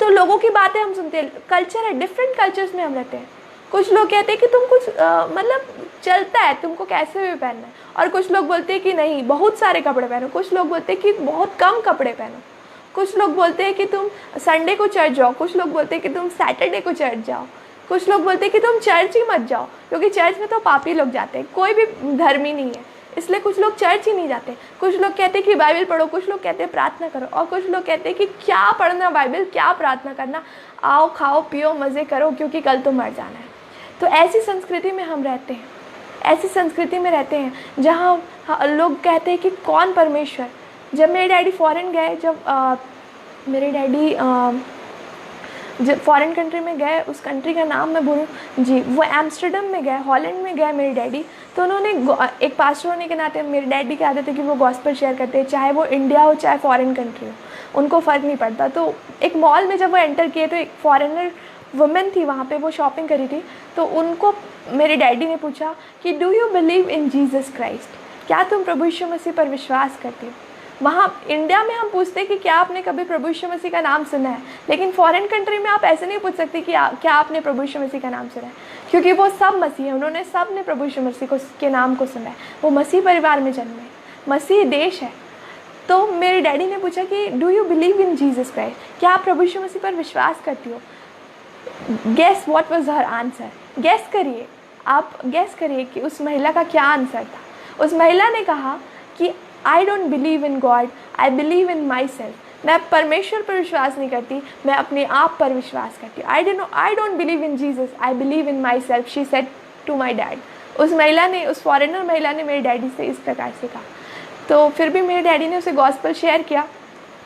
तो लोगों की बातें हम सुनते हैं, कल्चर है, डिफरेंट कल्चर्स में हम रहते हैं। कुछ लोग कहते हैं कि तुम कुछ मतलब चलता है, तुमको कैसे भी पहनना है, और कुछ लोग बोलते हैं कि नहीं बहुत सारे कपड़े पहनो, कुछ लोग बोलते हैं कि बहुत कम कपड़े पहनो, कुछ लोग बोलते हैं कि तुम संडे को चर्च जाओ, कुछ लोग बोलते हैं कि तुम सैटरडे को चर्च जाओ, कुछ लोग बोलते हैं कि तुम चर्च ही मत जाओ क्योंकि चर्च में तो पापी लोग जाते हैं, कोई भी धर्मी नहीं है, इसलिए कुछ लोग चर्च ही नहीं जाते। कुछ लोग कहते हैं कि बाइबल पढ़ो, कुछ लोग कहते हैं प्रार्थना करो, और कुछ लोग कहते हैं कि क्या पढ़ना बाइबल, क्या प्रार्थना करना, आओ खाओ पियो मज़े करो क्योंकि कल तो मर जाना है। तो ऐसी संस्कृति में हम रहते हैं, ऐसी संस्कृति में रहते हैं जहाँ लोग कहते हैं कि कौन परमेश्वर। जब मेरे डैडी फॉरेन गए, जब मेरे डैडी जब फॉरेन कंट्री में गए, उस कंट्री का नाम मैं बोलूँ जी, वो एम्स्टर्डम में गए, हॉलैंड में गए मेरे डैडी। तो उन्होंने एक पास्टर होने के नाते मेरे डैडी की आदत है कि वो गॉस्पेल शेयर करते हैं, चाहे वो इंडिया हो चाहे फॉरेन कंट्री हो, उनको फ़र्क नहीं पड़ता। तो एक मॉल में जब वो एंटर किए तो एक फॉरेनर वुमेन थी वहाँ पे, वो शॉपिंग करी थी। तो उनको मेरे डैडी ने पूछा कि do you believe in Jesus Christ, क्या तुम प्रभु यीशु मसीह पर विश्वास करते हो। वहाँ इंडिया में हम पूछते हैं कि क्या आपने कभी प्रभु यीशु मसीह का नाम सुना है, लेकिन फॉरेन कंट्री में आप ऐसे नहीं पूछ सकते कि क्या आपने प्रभु यीशु मसीह का नाम सुना है, क्योंकि वो सब मसीह हैं, उन्होंने सब ने प्रभु यीशु मसीह के नाम को सुना है, वो मसीह परिवार में जन्मे, मसीह देश है। तो मेरे डैडी ने पूछा कि do you believe in Jesus Christ, क्या आप प्रभु यीशु मसीह पर विश्वास करती हो। Guess what was her answer, guess करिए, आप गेस करिए कि उस महिला का क्या आंसर था। उस महिला ने कहा कि आई don't believe in God, I believe in my self. मैं परमेश्वर पर विश्वास नहीं करती, मैं अपने आप पर विश्वास करती हूँ। I don't believe in Jesus, I believe in myself, she said to my dad. उस महिला ने, उस फॉरेनर महिला ने मेरे डैडी से इस प्रकार से कहा। तो फिर भी मेरे डैडी ने उसे गॉस्पेल शेयर किया,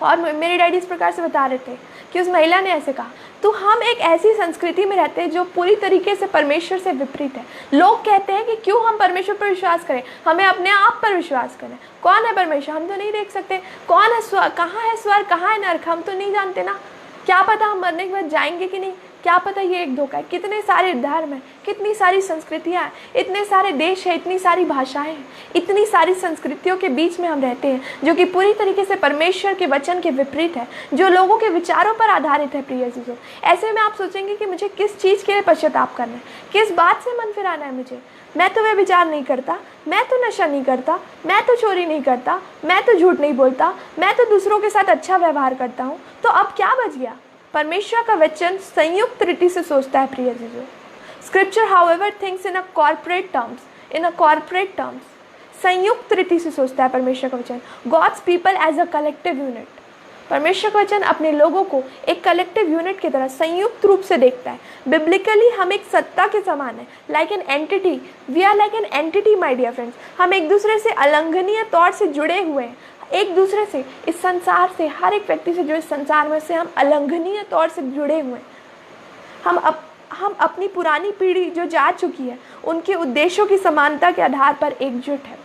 और मेरे डैडी इस प्रकार से बता रहे थे कि उस महिला ने ऐसे कहा। तो हम एक ऐसी संस्कृति में रहते हैं जो पूरी तरीके से परमेश्वर से विपरीत है। लोग कहते हैं कि क्यों हम परमेश्वर पर विश्वास करें, हमें अपने आप पर विश्वास करें। कौन है परमेश्वर, हम तो नहीं देख सकते। कौन है स्वर्ग, कहाँ है स्वर्ग, कहाँ है नरक, हम तो नहीं जानते ना। क्या पता हम मरने के बाद जाएंगे कि नहीं, क्या पता ये एक धोखा है। कितने सारे धर्म हैं, कितनी सारी संस्कृतियाँ हैं, इतने सारे देश हैं, इतनी सारी भाषाएं हैं, इतनी सारी संस्कृतियों के बीच में हम रहते हैं जो कि पूरी तरीके से परमेश्वर के वचन के विपरीत है, जो लोगों के विचारों पर आधारित है। प्रिय जीजो, ऐसे में आप सोचेंगे कि मुझे किस चीज़ के लिए पश्चाताप करना है, किस बात से मन फिराना है मुझे। मैं तो वह विचार नहीं करता, मैं तो नशा नहीं करता, मैं तो चोरी नहीं करता, मैं तो झूठ नहीं बोलता, मैं तो दूसरों के साथ अच्छा व्यवहार करता हूँ, तो अब क्या बच गया। परमेश्वर का वचन संयुक्त रीति से सोचता है। प्रिय जीजो, scripture however thinks in a corporate terms, संयुक्त रीति से सोचता है परमेश्वर का वचन। God's people as a collective unit, परमेश्वर का वचन अपने लोगों को एक कलेक्टिव यूनिट की तरह संयुक्त रूप से देखता है। बिब्लिकली हम एक सत्ता के समान है, like an entity, we are like an entity my dear friends. हम एक दूसरे से अलंघनीय तौर से जुड़े हुए हैं, एक दूसरे से, इस संसार से, हर एक व्यक्ति से जो इस संसार में से हम अलंघनीय तौर से जुड़े हुए हैं। हम अपनी पुरानी पीढ़ी जो जा चुकी है उनके उद्देश्यों की समानता के आधार पर एकजुट है।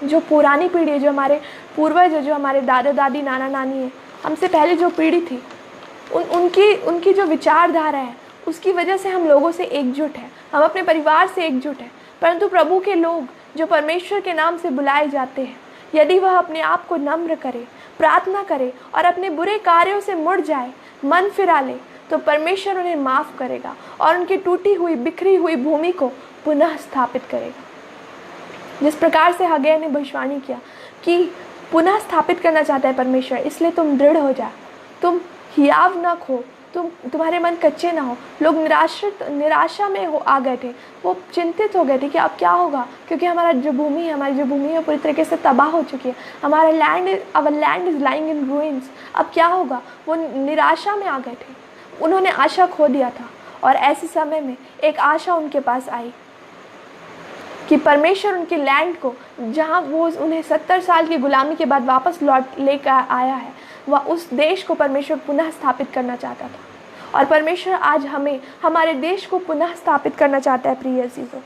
जो पुरानी पीढ़ी है, जो हमारे पूर्वज है, जो हमारे दादा दादी नाना नानी है, हमसे पहले जो पीढ़ी थी, उनकी जो विचारधारा है उसकी वजह से हम लोगों से एकजुट है, हम अपने परिवार से एकजुट है। परंतु प्रभु के लोग जो परमेश्वर के नाम से बुलाए जाते हैं, यदि वह अपने आप को नम्र करे, प्रार्थना करे और अपने बुरे कार्यों से मुड़ जाए, मन फिरा ले, तो परमेश्वर उन्हें माफ़ करेगा और उनकी टूटी हुई बिखरी हुई भूमि को पुनः स्थापित करेगा। जिस प्रकार से हगै ने भविष्यवाणी किया कि पुनः स्थापित करना चाहता है परमेश्वर, इसलिए तुम दृढ़ हो जा, तुम हियाव न खो, तुम्हारे मन कच्चे ना हो। लोग निराशा में आ गए थे, वो चिंतित हो गए थे कि अब क्या होगा, क्योंकि हमारी जो भूमि है पूरी तरीके से तबाह हो चुकी है। Our land is lying in ruins, अब क्या होगा। वो निराशा में आ गए थे, उन्होंने आशा खो दिया था। और ऐसे समय में एक आशा उनके पास आई कि परमेश्वर उनके लैंड को, जहाँ वो उन्हें 70 साल की गुलामी के बाद वापस लौट लेकर आया है, वह उस देश को परमेश्वर पुनः स्थापित करना चाहता था। और परमेश्वर आज हमें, हमारे देश को पुनः स्थापित करना चाहता है। प्रिय चीज़ों,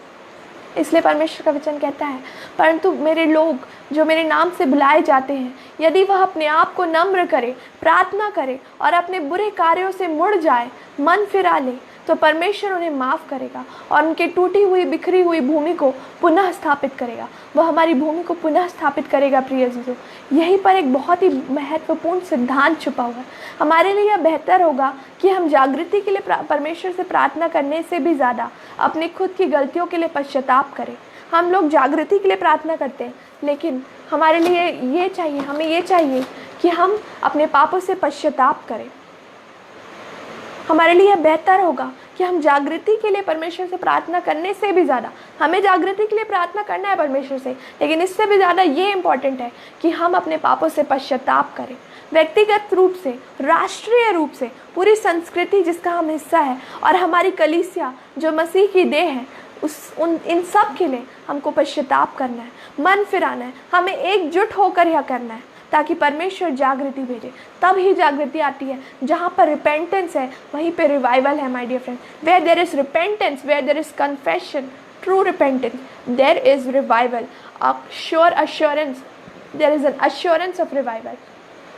इसलिए परमेश्वर का वचन कहता है, परंतु मेरे लोग जो मेरे नाम से बुलाए जाते हैं, यदि वह अपने आप को नम्र करे, प्रार्थना करे और अपने बुरे कार्यों से मुड़ जाए, मन फिरा ले, तो परमेश्वर उन्हें माफ़ करेगा और उनके टूटी हुई बिखरी हुई भूमि को पुनः स्थापित करेगा। वह हमारी भूमि को पुनः स्थापित करेगा। प्रिय अजीजों, यहीं पर एक बहुत ही महत्वपूर्ण सिद्धांत छुपा हुआ है। हमारे लिए यह बेहतर होगा कि हम जागृति के लिए परमेश्वर से प्रार्थना करने से भी ज़्यादा अपनी खुद की गलतियों के लिए पश्चाताप करें। हम लोग जागृति के लिए प्रार्थना करते हैं, लेकिन हमारे लिए ये चाहिए, हमें ये चाहिए कि हम अपने पापों से पश्चाताप करें। हमारे लिए बेहतर होगा कि हम जागृति के लिए परमेश्वर से प्रार्थना करने से भी ज़्यादा, हमें जागृति के लिए प्रार्थना करना है परमेश्वर से, लेकिन इससे भी ज़्यादा ये इम्पॉर्टेंट है कि हम अपने पापों से पश्चाताप करें। व्यक्तिगत रूप से, राष्ट्रीय रूप से, पूरी संस्कृति जिसका हम हिस्सा है और हमारी कलीसिया जो मसीह की देह है, इन सब के लिए हमको पश्चाताप करना है, मन फिराना है, हमें एकजुट होकर यह करना है ताकि परमेश्वर जागृति भेजे। तब ही जागृति आती है। जहाँ पर रिपेंटेंस है वहीं पे रिवाइवल है my dear friend. Where there is repentance, where there is confession, true repentance, there is revival, a sure assurance, there is an assurance of revival.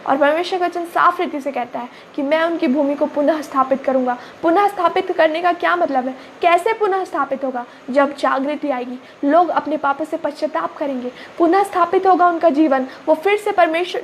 और परमेश्वर का वचन साफ रीति से कहता है कि मैं उनकी भूमि को पुनः स्थापित करूंगा। पुनः स्थापित करने का क्या मतलब है? कैसे पुनः स्थापित होगा? जब जागृति आएगी, लोग अपने पापों से पश्चाताप करेंगे, पुनः स्थापित होगा उनका जीवन। वो फिर से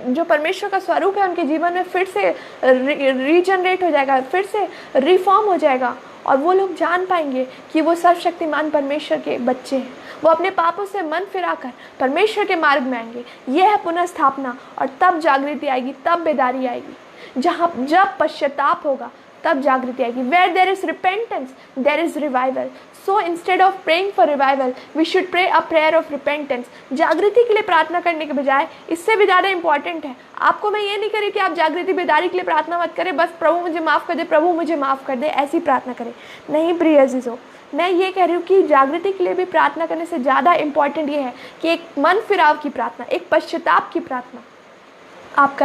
जो परमेश्वर का स्वरूप है उनके जीवन में फिर से रीजनरेट हो जाएगा, फिर से रिफॉर्म हो जाएगा और वो लोग जान पाएंगे कि वो सर्वशक्तिमान परमेश्वर के बच्चे हैं। वो अपने पापों से मन फिराकर परमेश्वर के मार्ग में आएंगे। यह है पुनः स्थापना। और तब जागृति आएगी, तब बेदारी आएगी। जब पश्चाताप होगा तब जागृति आएगी। Where there is repentance there is revival. So instead of praying for revival we should pray a prayer of repentance. जागृति के लिए प्रार्थना करने के बजाय इससे भी ज़्यादा इंपॉर्टेंट है। आपको मैं ये नहीं करी कि आप जागृति बेदारी के लिए प्रार्थना मत करें, बस प्रभु मुझे माफ़ कर दे, प्रभु मुझे माफ़ कर दे, ऐसी प्रार्थना करें। नहीं प्रिय अजीजों, मैं ये कह रही हूँ कि जागृति के लिए भी प्रार्थना करने से ज़्यादा इम्पॉर्टेंट ये है कि एक मन फिराव की प्रार्थना, एक पश्चाताप की प्रार्थना आप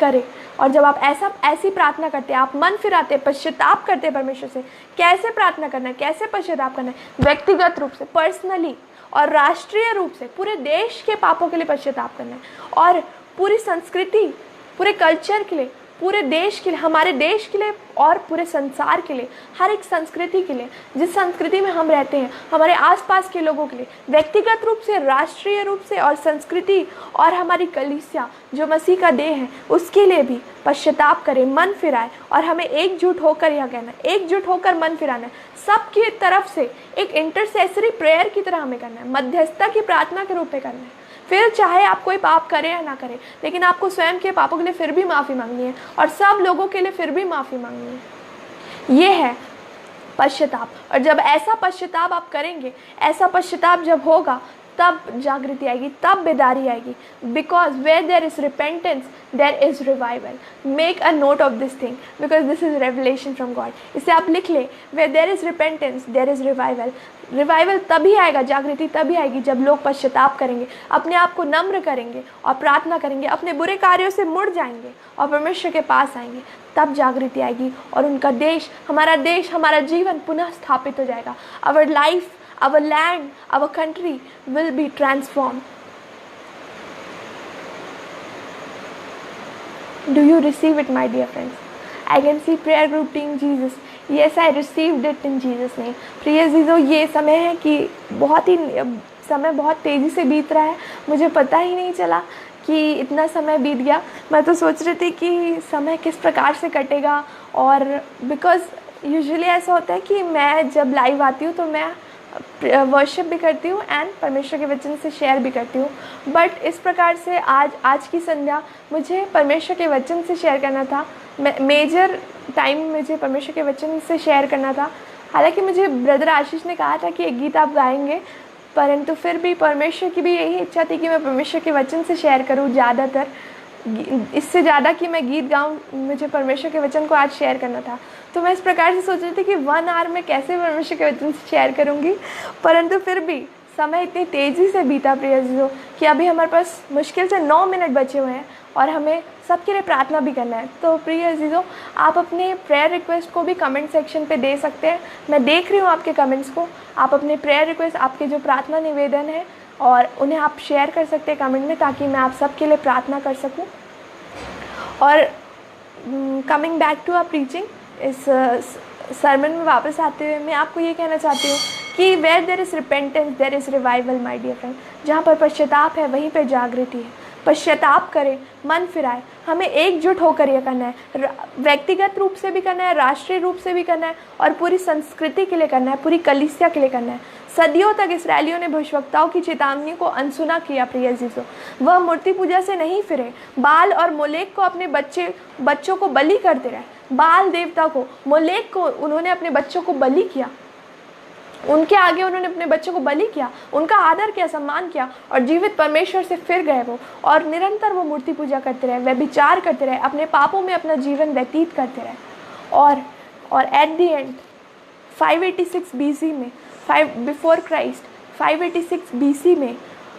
करें। और जब आप ऐसी प्रार्थना करते हैं, आप मन फिराते, पश्चाताप करते परमेश्वर से। कैसे प्रार्थना करना है, कैसे पश्चाताप करना है? व्यक्तिगत रूप से, पर्सनली और राष्ट्रीय रूप से पूरे देश के पापों के लिए पश्चाताप करना है, और पूरी संस्कृति, पूरे कल्चर के लिए, पूरे देश के लिए, हमारे देश के लिए और पूरे संसार के लिए, हर एक संस्कृति के लिए, जिस संस्कृति में हम रहते हैं, हमारे आसपास के लोगों के लिए, व्यक्तिगत रूप से, राष्ट्रीय रूप से और संस्कृति और हमारी कलीसिया जो मसीह का देह है उसके लिए भी पश्चाताप करें, मन फिराए। और हमें एकजुट होकर यह कहना है, एकजुट होकर मन फिराना है, सबकी तरफ से एक इंटरसेसरी प्रेयर की तरह हमें करना है, मध्यस्थता की प्रार्थना के रूप में करना है। फिर चाहे आप कोई पाप करें या ना करें, लेकिन आपको स्वयं के पापों के लिए फिर भी माफ़ी मांगनी है और सब लोगों के लिए फिर भी माफ़ी मांगनी है। ये है पश्चाताप। और जब ऐसा पश्चाताप आप करेंगे, ऐसा पश्चाताप जब होगा, तब जागृति आएगी, तब बेदारी आएगी। Because where there is repentance there is revival. Make a note of this thing because this is revelation from God. इसे आप लिख ले, where there is repentance there is revival. Revival तभी आएगा, जागृति तभी आएगी जब लोग पश्चाताप करेंगे, अपने आप को नम्र करेंगे और प्रार्थना करेंगे, अपने बुरे कार्यों से मुड़ जाएंगे और परमेश्वर के पास आएंगे। तब जागृति आएगी और उनका देश, हमारा जीवन पुनः स्थापित हो जाएगा। Our life, our land, our country will be transformed. Do you receive it, my dear friends? I can see prayer group team Jesus. Yes, I received it in Jesus name. प्रिय अजीजों, ये समय है कि समय बहुत तेज़ी से बीत रहा है। मुझे पता ही नहीं चला कि इतना समय बीत गया। मैं तो सोच रही थी कि समय किस प्रकार से कटेगा, और बिकॉज़ यूजुअली ऐसा होता है कि मैं जब लाइव आती हूँ तो मैं वर्शिप भी करती हूँ एंड परमेश्वर के वचन से शेयर भी करती हूँ। बट इस प्रकार से आज की संध्या मुझे परमेश्वर के वचन से शेयर करना था। मेजर टाइम मुझे परमेश्वर के वचन से शेयर करना था। हालांकि मुझे ब्रदर आशीष ने कहा था कि एक गीत आप गाएंगे, परंतु फिर भी परमेश्वर की भी यही इच्छा थी कि मैं परमेश्वर के वचन से शेयर करूँ ज़्यादातर। इससे ज़्यादा कि मैं गीत गाऊँ, मुझे परमेश्वर के वचन को आज शेयर करना था। तो मैं इस प्रकार से सोच रही थी कि 1 आवर में कैसे परमेश्वर के वचन से शेयर करूँगी, परंतु फिर भी समय इतनी तेज़ी से बीता प्रिय अजीजों कि अभी हमारे पास मुश्किल से 9 मिनट बचे हुए हैं और हमें सबके लिए प्रार्थना भी करना है। तो प्रिय अजीजों, आप अपने प्रेयर रिक्वेस्ट को भी कमेंट सेक्शन पे दे सकते हैं। मैं देख रही हूँ आपके कमेंट्स को। आप अपने प्रेयर रिक्वेस्ट, आपके जो प्रार्थना निवेदन है, और उन्हें आप शेयर कर सकते हैं कमेंट में, ताकि मैं आप सबके लिए प्रार्थना कर सकूं। और coming back to our preaching, इस सरमन में वापस आते हुए मैं आपको ये कहना चाहती हूँ कि where there is repentance there is revival my dear friend. जहाँ पर पश्चाताप है वहीं पर जागृति है। पश्चाताप करें, मन फिराए, हमें एकजुट होकर यह करना है। व्यक्तिगत रूप से भी करना है, राष्ट्रीय रूप से भी करना है, और पूरी संस्कृति के लिए करना है, पूरी कलीसिया के लिए करना है। सदियों तक इसराइलियों ने भविष्यवक्ताओं की चेतावनी को अनसुना किया। प्रिय अजीजों, वह मूर्ति पूजा से नहीं फिरे, बाल और मोलेक को अपने बच्चों को बलि करते रहे। बाल देवता को, मोलेक को उन्होंने अपने बच्चों को बलि किया, उनके आगे उन्होंने अपने बच्चों को बलि किया, उनका आदर किया, सम्मान किया, और जीवित परमेश्वर से फिर गए वो, और निरंतर वो मूर्ति पूजा करते रहे, व्यभिचार करते रहे, अपने पापों में अपना जीवन व्यतीत करते रहे। और एट द एंड 586 BC में, बिफोर क्राइस्ट 586 BC में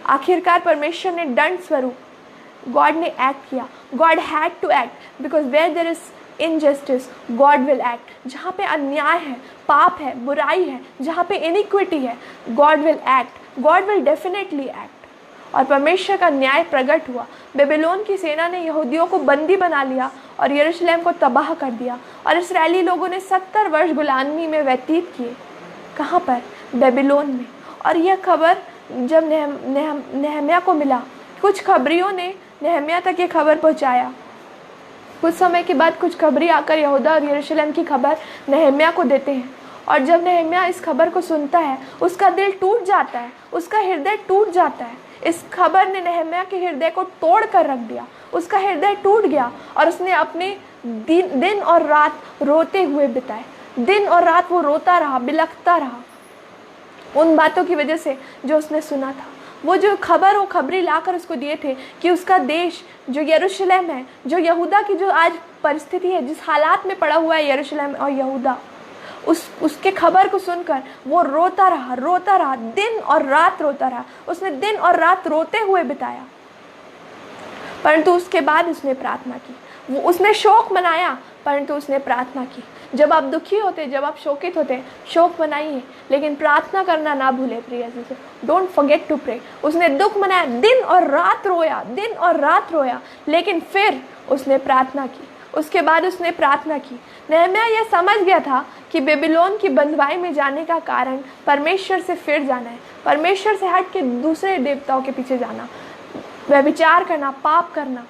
आखिरकार परमेश्वर ने दंड स्वरूप गॉड ने एक्ट किया। God had to act because where there is injustice God will act. जहाँ पे अन्याय है, पाप है, बुराई है, जहाँ पे इनिक्विटी है, God will act, God will definitely act. और परमेश्वर का न्याय प्रकट हुआ। बेबीलोन की सेना ने यहूदियों को बंदी बना लिया और यरूशलेम को तबाह कर दिया, और इस्राएली लोगों ने 70 वर्ष गुलामी में व्यतीत किए। कहाँ पर? बेबीलोन में। और यह खबर जब नेहम्याह को मिला, कुछ खबरियों ने नेहम्याह तक ये खबर पहुँचाया। कुछ समय के बाद कुछ खबरी आकर यहूदा और यरूशलेम की खबर नेहम्याह को देते हैं, और जब नेहम्याह इस खबर को सुनता है उसका दिल टूट जाता है, उसका हृदय टूट जाता है। इस खबर ने नेहम्याह के हृदय को तोड़ कर रख दिया, उसका हृदय टूट गया, और उसने अपने दिन और रात रोते हुए बिताए। दिन और रात वो रोता रहा, बिलखता रहा उन बातों की वजह से जो उसने सुना था। वो जो खबर, वो खबरी लाकर उसको दिए थे कि उसका देश जो यरूशलेम है, जो यहूदा की जो आज परिस्थिति है, जिस हालात में पड़ा हुआ है यरूशलेम और यहूदा, उसके खबर को सुनकर वो रोता रहा, दिन और रात रोता रहा। उसने दिन और रात रोते हुए बिताया, परंतु उसके बाद उसने प्रार्थना की। उसने शोक मनाया, परंतु उसने प्रार्थना की। जब आप दुखी होते, जब आप शोकित होते, शोक मनाइए, लेकिन प्रार्थना करना ना भूले। प्रिय से डोंट फॉरगेट टू प्रे। उसने दुख मनाया, दिन और रात रोया, लेकिन फिर उसने प्रार्थना की। उसके बाद उसने प्रार्थना की। नेहम्याह यह समझ गया था कि बेबीलोन की बंधुआई में जाने का कारण परमेश्वर से फिर जाना है, परमेश्वर से हट के दूसरे देवताओं के पीछे जाना, व्यभिचार करना, पाप करना।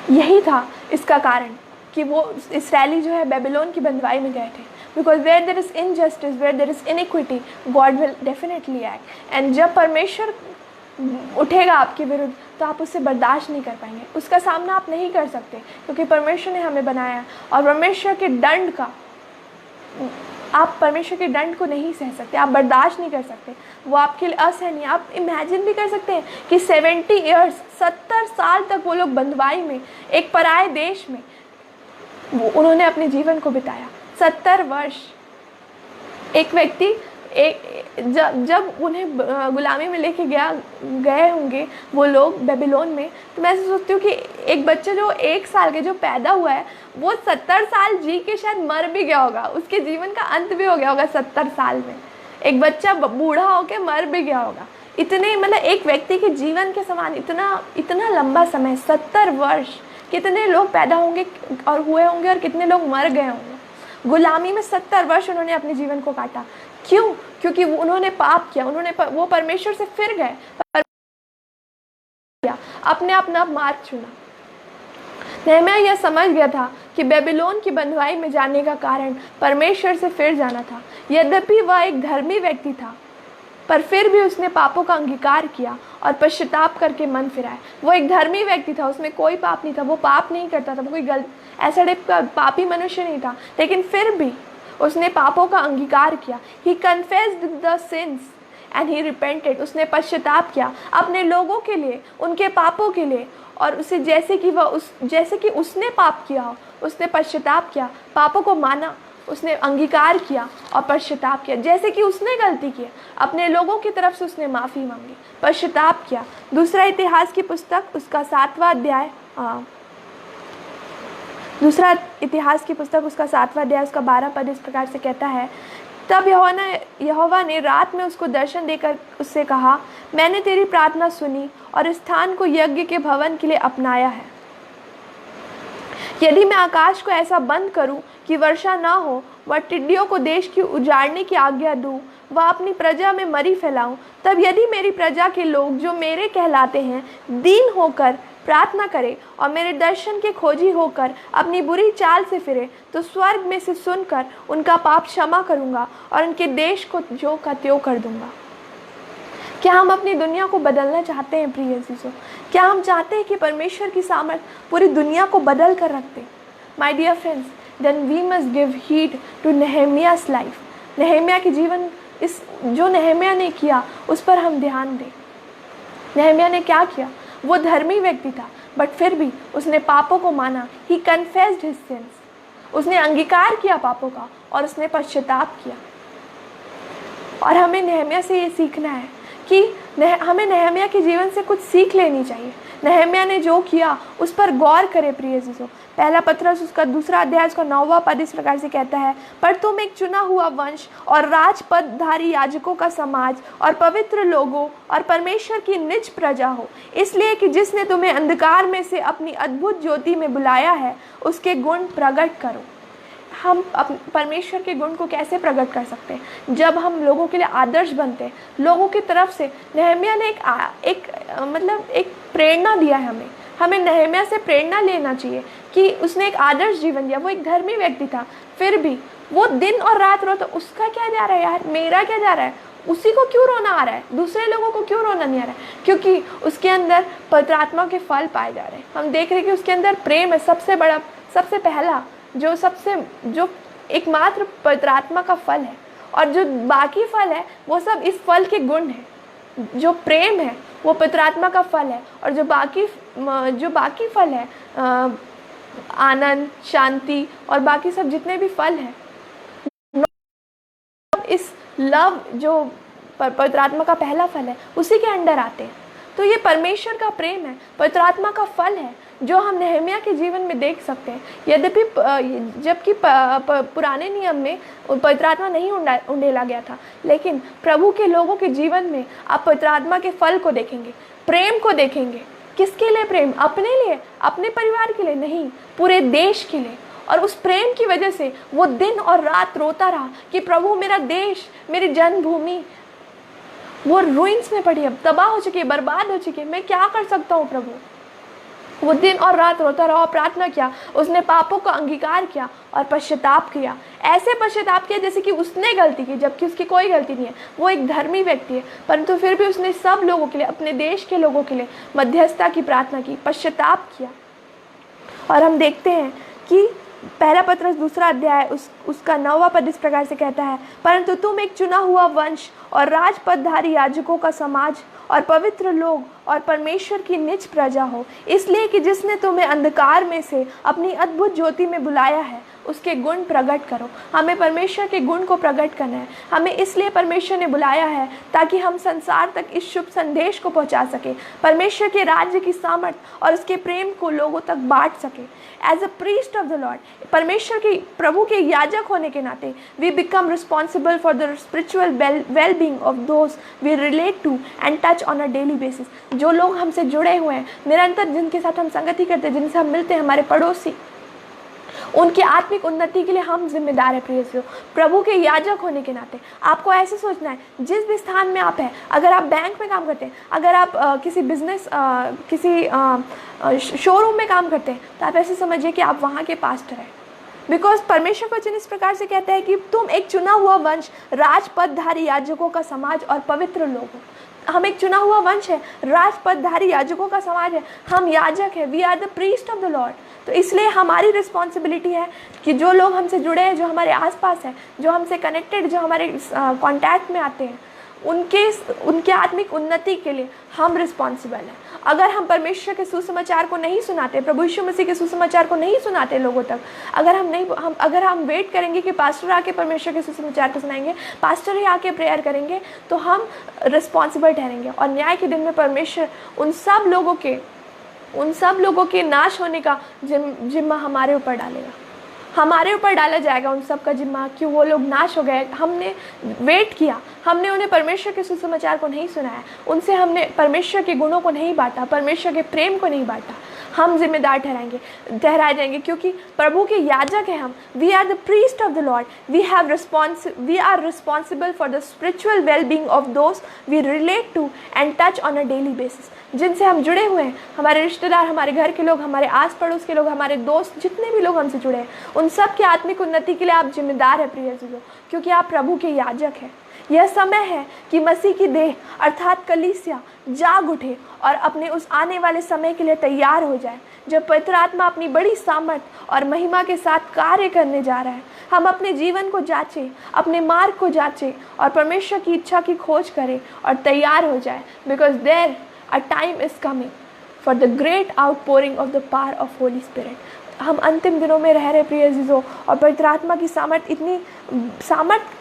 यही था इसका कारण कि वो इसराइली जो है बेबीलोन की बंधुआई में गए थे। Because where there is injustice, where there is iniquity, God will definitely act. And जब परमेश्वर उठेगा आपके विरुद्ध तो आप उससे बर्दाश्त नहीं कर पाएंगे, उसका सामना आप नहीं कर सकते, क्योंकि परमेश्वर ने हमें बनाया, और परमेश्वर के दंड को नहीं सह सकते, आप बर्दाश्त नहीं कर सकते, वो आपके लिए असहनीय। आप इमेजिन भी कर सकते हैं कि 70 ईयर्स, 70 साल तक वो लोग बंधुआई में, एक पराये देश में उन्होंने अपने जीवन को बिताया। 70 वर्ष। एक व्यक्ति जब उन्हें गुलामी में लेके गए होंगे वो लोग बेबीलोन में, तो मैं सोचती हूँ कि एक बच्चा जो 1 साल के जो पैदा हुआ है वो 70 साल जी के शायद मर भी गया होगा, उसके जीवन का अंत भी हो गया होगा 70 साल में। एक बच्चा बूढ़ा होकर मर भी गया होगा। इतने मतलब एक व्यक्ति के जीवन के समान इतना लंबा समय, 70 वर्ष। कितने लोग पैदा होंगे और हुए होंगे और कितने लोग मर गए होंगे। गुलामी में 70 वर्ष उन्होंने अपने जीवन को काटा। क्यों? क्योंकि उन्होंने पाप किया, वो परमेश्वर से फिर गए, अपने अपना मार्ग चुना। नेहम्याह यह समझ गया था कि बेबीलोन की बंधुआई में जाने का कारण परमेश्वर से फिर जाना था। यद्यपि वह एक धर्मी व्यक्ति था, पर फिर भी उसने पापों का अंगीकार किया और पश्चाताप करके मन फिराया। वो एक धर्मी व्यक्ति था, उसमें कोई पाप नहीं था, वो पाप नहीं करता था, वो कोई ऐसा पापी मनुष्य नहीं था, लेकिन फिर भी उसने पापों का अंगीकार किया। He confessed the sins and he repented. उसने पश्चाताप किया अपने लोगों के लिए, उनके पापों के लिए, और उसे जैसे कि उसने पाप किया हो, उसने पश्चाताप किया, पापों को माना, उसने अंगीकार किया और पश्चाताप किया। जैसे कि उसने गलती की, अपने लोगों की तरफ से उसने माफ़ी मांगी, पश्चाताप किया। दूसरा इतिहास की पुस्तक उसका 7वां अध्याय उसका 7वां अध्याय उसका 12 पद इस प्रकार से कहता है, तब यहोवा ने रात में उसको दर्शन देकर उससे कहा, मैंने तेरी प्रार्थना सुनी और इस स्थान को यज्ञ के भवन के लिए अपनाया है। यदि मैं आकाश को ऐसा बंद करूं कि वर्षा ना हो, व टिड्डियों को देश की उजाड़ने की आज्ञा दूं, व अपनी प्रजा में मरी फैलाऊं, तब यदि मेरी प्रजा के लोग जो मेरे कहलाते हैं दीन होकर प्रार्थना करें और मेरे दर्शन के खोजी होकर अपनी बुरी चाल से फिरे, तो स्वर्ग में से सुनकर उनका पाप क्षमा करूंगा और उनके देश को ज्यों का त्यों कर दूंगा। क्या हम अपनी दुनिया को बदलना चाहते हैं प्रिय अजीजों? क्या हम चाहते हैं कि परमेश्वर की सामर्थ पूरी दुनिया को बदल कर रख दे? My dear friends, then we must give heed to Nehemiah's life. Nehemiah के जीवन, इस जो नेहेमिया ने किया उस पर हम ध्यान दें। नेहेमिया ने क्या किया? वो धर्मी व्यक्ति था, बट फिर भी उसने पापों को माना। ही कन्फेस्ड हिज सिंस। उसने अंगीकार किया पापों का और उसने पश्चाताप किया। और हमें नेहेमिया से ये सीखना है कि हमें नेहेमिया के जीवन से कुछ सीख लेनी चाहिए। नेहेमिया ने जो किया उस पर गौर करें प्रिय अजीजों। पहला पत्रस उसका 2 अध्याय उसका 9वां पद इस प्रकार से कहता है, पर तुम एक चुना हुआ वंश और राजपदधारी याजकों का समाज और पवित्र लोगों और परमेश्वर की निज प्रजा हो, इसलिए कि जिसने तुम्हें अंधकार में से अपनी अद्भुत ज्योति में बुलाया है उसके गुण प्रकट करो। हम परमेश्वर के गुण को कैसे प्रकट कर सकते हैं? जब हम लोगों के लिए आदर्श बनते हैं, लोगों की तरफ से। नेहेमिया ने एक प्रेरणा दिया है हमें नेहेमिया से प्रेरणा लेना चाहिए कि उसने एक आदर्श जीवन दिया। वो एक धर्मी व्यक्ति था, फिर भी वो दिन और रात रोता। उसका क्या जा रहा है यार, मेरा क्या जा रहा है, उसी को क्यों रोना आ रहा है, दूसरे लोगों को क्यों रोना नहीं आ रहा है? क्योंकि उसके अंदर पवित्र आत्मा के फल पाए जा रहे हैं। हम देख रहे हैं कि उसके अंदर प्रेम है, सबसे बड़ा, सबसे पहला, जो एकमात्र पवित्र आत्मा का फल है। और जो बाकी फल है वो सब इस फल के गुण हैं। जो प्रेम है वो पवित्र आत्मा का फल है, और जो बाकी फल है, आनंद, शांति और बाकी सब जितने भी फल हैं, इस लव जो पवित्र आत्मा का पहला फल है उसी के अंडर आते हैं। तो ये परमेश्वर का प्रेम है, पवित्र आत्मा का फल है, जो हम नेहेमिया के जीवन में देख सकते हैं। यद्यपि जबकि पुराने नियम में पवित्र आत्मा नहीं उंडेला गया था, लेकिन प्रभु के लोगों के जीवन में आप पवित्र आत्मा के फल को देखेंगे, प्रेम को देखेंगे। किसके लिए प्रेम? अपने लिए, अपने परिवार के लिए नहीं, पूरे देश के लिए। और उस प्रेम की वजह से वो दिन और रात रोता रहा कि प्रभु, मेरा देश, मेरी जन्मभूमि वो रुइंस में पड़ी है, तबाह हो चुकी है, बर्बाद हो चुकी है, मैं क्या कर सकता हूँ प्रभु? वो दिन और रात रोता रहा और प्रार्थना किया। उसने पापों का अंगीकार किया और पश्चाताप किया। ऐसे पश्चाताप किया जैसे कि उसने गलती की, जबकि उसकी कोई गलती नहीं है। वो एक धर्मी व्यक्ति है, परंतु फिर भी उसने सब लोगों के लिए, अपने देश के लोगों के लिए मध्यस्थता की प्रार्थना की, पश्चाताप किया। और हम देखते हैं कि पहला पत्रस 2 अध्याय उसका 9वां पद इस प्रकार से कहता है, परंतु तुम एक चुना हुआ वंश और राजपदधारी याजकों का समाज और पवित्र लोग और परमेश्वर की निज प्रजा हो, इसलिए कि जिसने तुम्हें अंधकार में से अपनी अद्भुत ज्योति में बुलाया है उसके गुण प्रकट करो। हमें परमेश्वर के गुण को प्रकट करना है। हमें इसलिए परमेश्वर ने बुलाया है ताकि हम संसार तक इस शुभ संदेश को पहुंचा सके, परमेश्वर के राज्य की सामर्थ और उसके प्रेम को लोगों तक बांट सके। As a priest of the Lord, परमेश्वर के, प्रभु के याजक होने के नाते we become responsible for the spiritual well being of those we relate to and touch on a daily basis. जो लोग हमसे जुड़े हुए हैं, निरंतर जिनके साथ हम संगति करते हैं, जिनसे हम मिलते हैं, हमारे पड़ोसी, उनकी आत्मिक उन्नति के लिए हम जिम्मेदार है। प्रिय प्रभु के याजक होने के नाते आपको ऐसे सोचना है, जिस भी स्थान में आप हैं, अगर आप बैंक में काम करते हैं, अगर आप किसी बिजनेस, किसी शोरूम में काम करते हैं, तो आप ऐसे समझिए कि आप वहाँ के पास्टर हैं। बिकॉज परमेश्वर वचन इस प्रकार से कहता है कि तुम एक चुना हुआ वंश, राजपदधारी याजकों का समाज और पवित्र लोग हो। हम एक चुना हुआ वंश है, राजपदधारी याजकों का समाज है, हम याजक हैं, we are the priest of the Lord. तो इसलिए हमारी रिस्पॉन्सिबिलिटी है कि जो लोग हमसे जुड़े हैं, जो हमारे आसपास हैं, जो हमसे कनेक्टेड, जो हमारे कांटेक्ट में आते हैं, उनके आत्मिक उन्नति के लिए हम रिस्पॉन्सिबल हैं। अगर हम परमेश्वर के सुसमाचार को नहीं सुनाते, प्रभु यीशु मसीह के सुसमाचार को नहीं सुनाते लोगों तक, अगर हम वेट करेंगे कि पास्टर आके परमेश्वर के सुसमाचार को सुनाएंगे, पास्टर ही आके प्रेयर करेंगे, तो हम रिस्पॉन्सिबल ठहरेंगे। और न्याय के दिन में परमेश्वर उन सब लोगों के नाश होने का जिम्मा हमारे ऊपर डालेगा। हमारे ऊपर डाला जाएगा उन सब का जिम्मा कि वो लोग नाश हो गए। हमने वेट किया, हमने उन्हें परमेश्वर के सुसमाचार को नहीं सुनाया, उनसे हमने परमेश्वर के गुणों को नहीं बांटा, परमेश्वर के प्रेम को नहीं बांटा। हम जिम्मेदार ठहराए जाएंगे क्योंकि प्रभु के याजक हैं हम। We are the priest of the Lord. We are responsible for the spiritual well being of दोस्त we relate to and touch on a daily basis. जिनसे हम जुड़े हुए हैं, हमारे रिश्तेदार, हमारे घर के लोग, हमारे आस पड़ोस के लोग, हमारे दोस्त, जितने भी लोग हमसे जुड़े हैं, उन सब की आत्मिक उन्नति के लिए आप जिम्मेदार हैं प्रिय अजीजों, क्योंकि आप प्रभु के याजक हैं। यह समय है कि मसीह की देह अर्थात कलीसिया जाग उठे और अपने उस आने वाले समय के लिए तैयार हो जाए, जब पवित्र आत्मा अपनी बड़ी सामर्थ और महिमा के साथ कार्य करने जा रहा है। हम अपने जीवन को जांचें, अपने मार्ग को जांचें और परमेश्वर की इच्छा की खोज करें और तैयार हो जाए, because there a time is coming for the great outpouring of the power of holy spirit. हम अंतिम दिनों में रह रहे प्रिय अजीजों, और पवित्र आत्मा की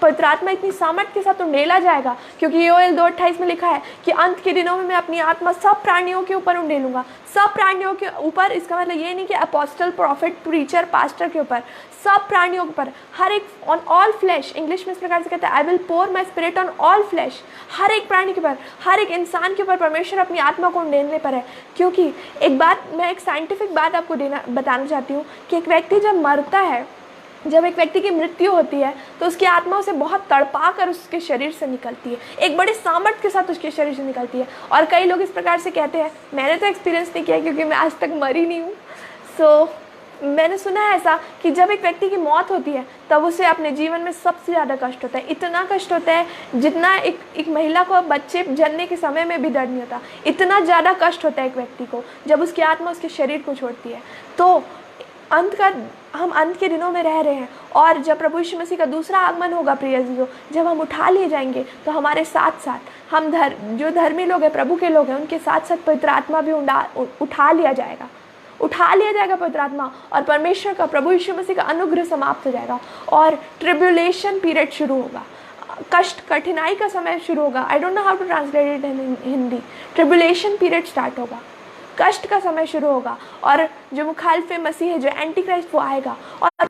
पवित्र आत्मा इतनी सामर्थ के साथ उंडेला जाएगा, क्योंकि योएल 2:28 में लिखा है कि अंत के दिनों में मैं अपनी आत्मा सब प्राणियों के ऊपर उंडेलूंगा। सब प्राणियों के ऊपर, इसका मतलब ये नहीं कि अपोस्टल, प्रॉफिट, प्रीचर, पास्टर के ऊपर, सब प्राणियों के ऊपर, हर एक, ऑन ऑल फ्लैश। इंग्लिश में इस प्रकार से कहता है, I will pour my spirit on all flesh. हर एक प्राणी के ऊपर, हर एक इंसान के ऊपर परमेश्वर अपनी आत्मा को उंडेलने पर है। क्योंकि मैं एक साइंटिफिक बात आपको बताना चाहती हूँ कि एक व्यक्ति जब मरता है, जब एक व्यक्ति की मृत्यु होती है, तो उसकी आत्मा उसे बहुत तड़पा कर उसके शरीर से निकलती है, एक बड़े सामर्थ्य के साथ उसके शरीर से निकलती है। और कई लोग इस प्रकार से कहते हैं, मैंने तो एक्सपीरियंस नहीं किया क्योंकि मैं आज तक मरी नहीं हूँ, सो मैंने सुना है ऐसा कि जब एक व्यक्ति की मौत होती है तब उसे अपने जीवन में सबसे ज़्यादा कष्ट होता है। इतना कष्ट होता है जितना एक महिला को बच्चे जन्मने के समय में भी दर्द नहीं होता। इतना ज़्यादा कष्ट होता है एक व्यक्ति को जब उसकी आत्मा उसके शरीर को छोड़ती है। तो हम अंत के दिनों में रह रहे हैं, और जब प्रभु यीशु मसीह का दूसरा आगमन होगा प्रिय अजीजों, जब हम उठा लिए जाएंगे, तो हमारे साथ साथ हम जो धर्मी लोग हैं, प्रभु के लोग हैं, उनके साथ साथ पवित्र आत्मा भी उठा लिया जाएगा पवित्र आत्मा, और परमेश्वर का, प्रभु यीशु मसीह का अनुग्रह समाप्त हो जाएगा और ट्रिब्यूलेशन पीरियड शुरू होगा। कष्ट, कठिनाई का समय शुरू होगा। I don't know how to translate it in Hindi. Tribulation period start होगा, कष्ट का समय शुरू होगा, और जो मुखालिफे मसीह है, जो एंटी क्राइस्ट, वो आएगा और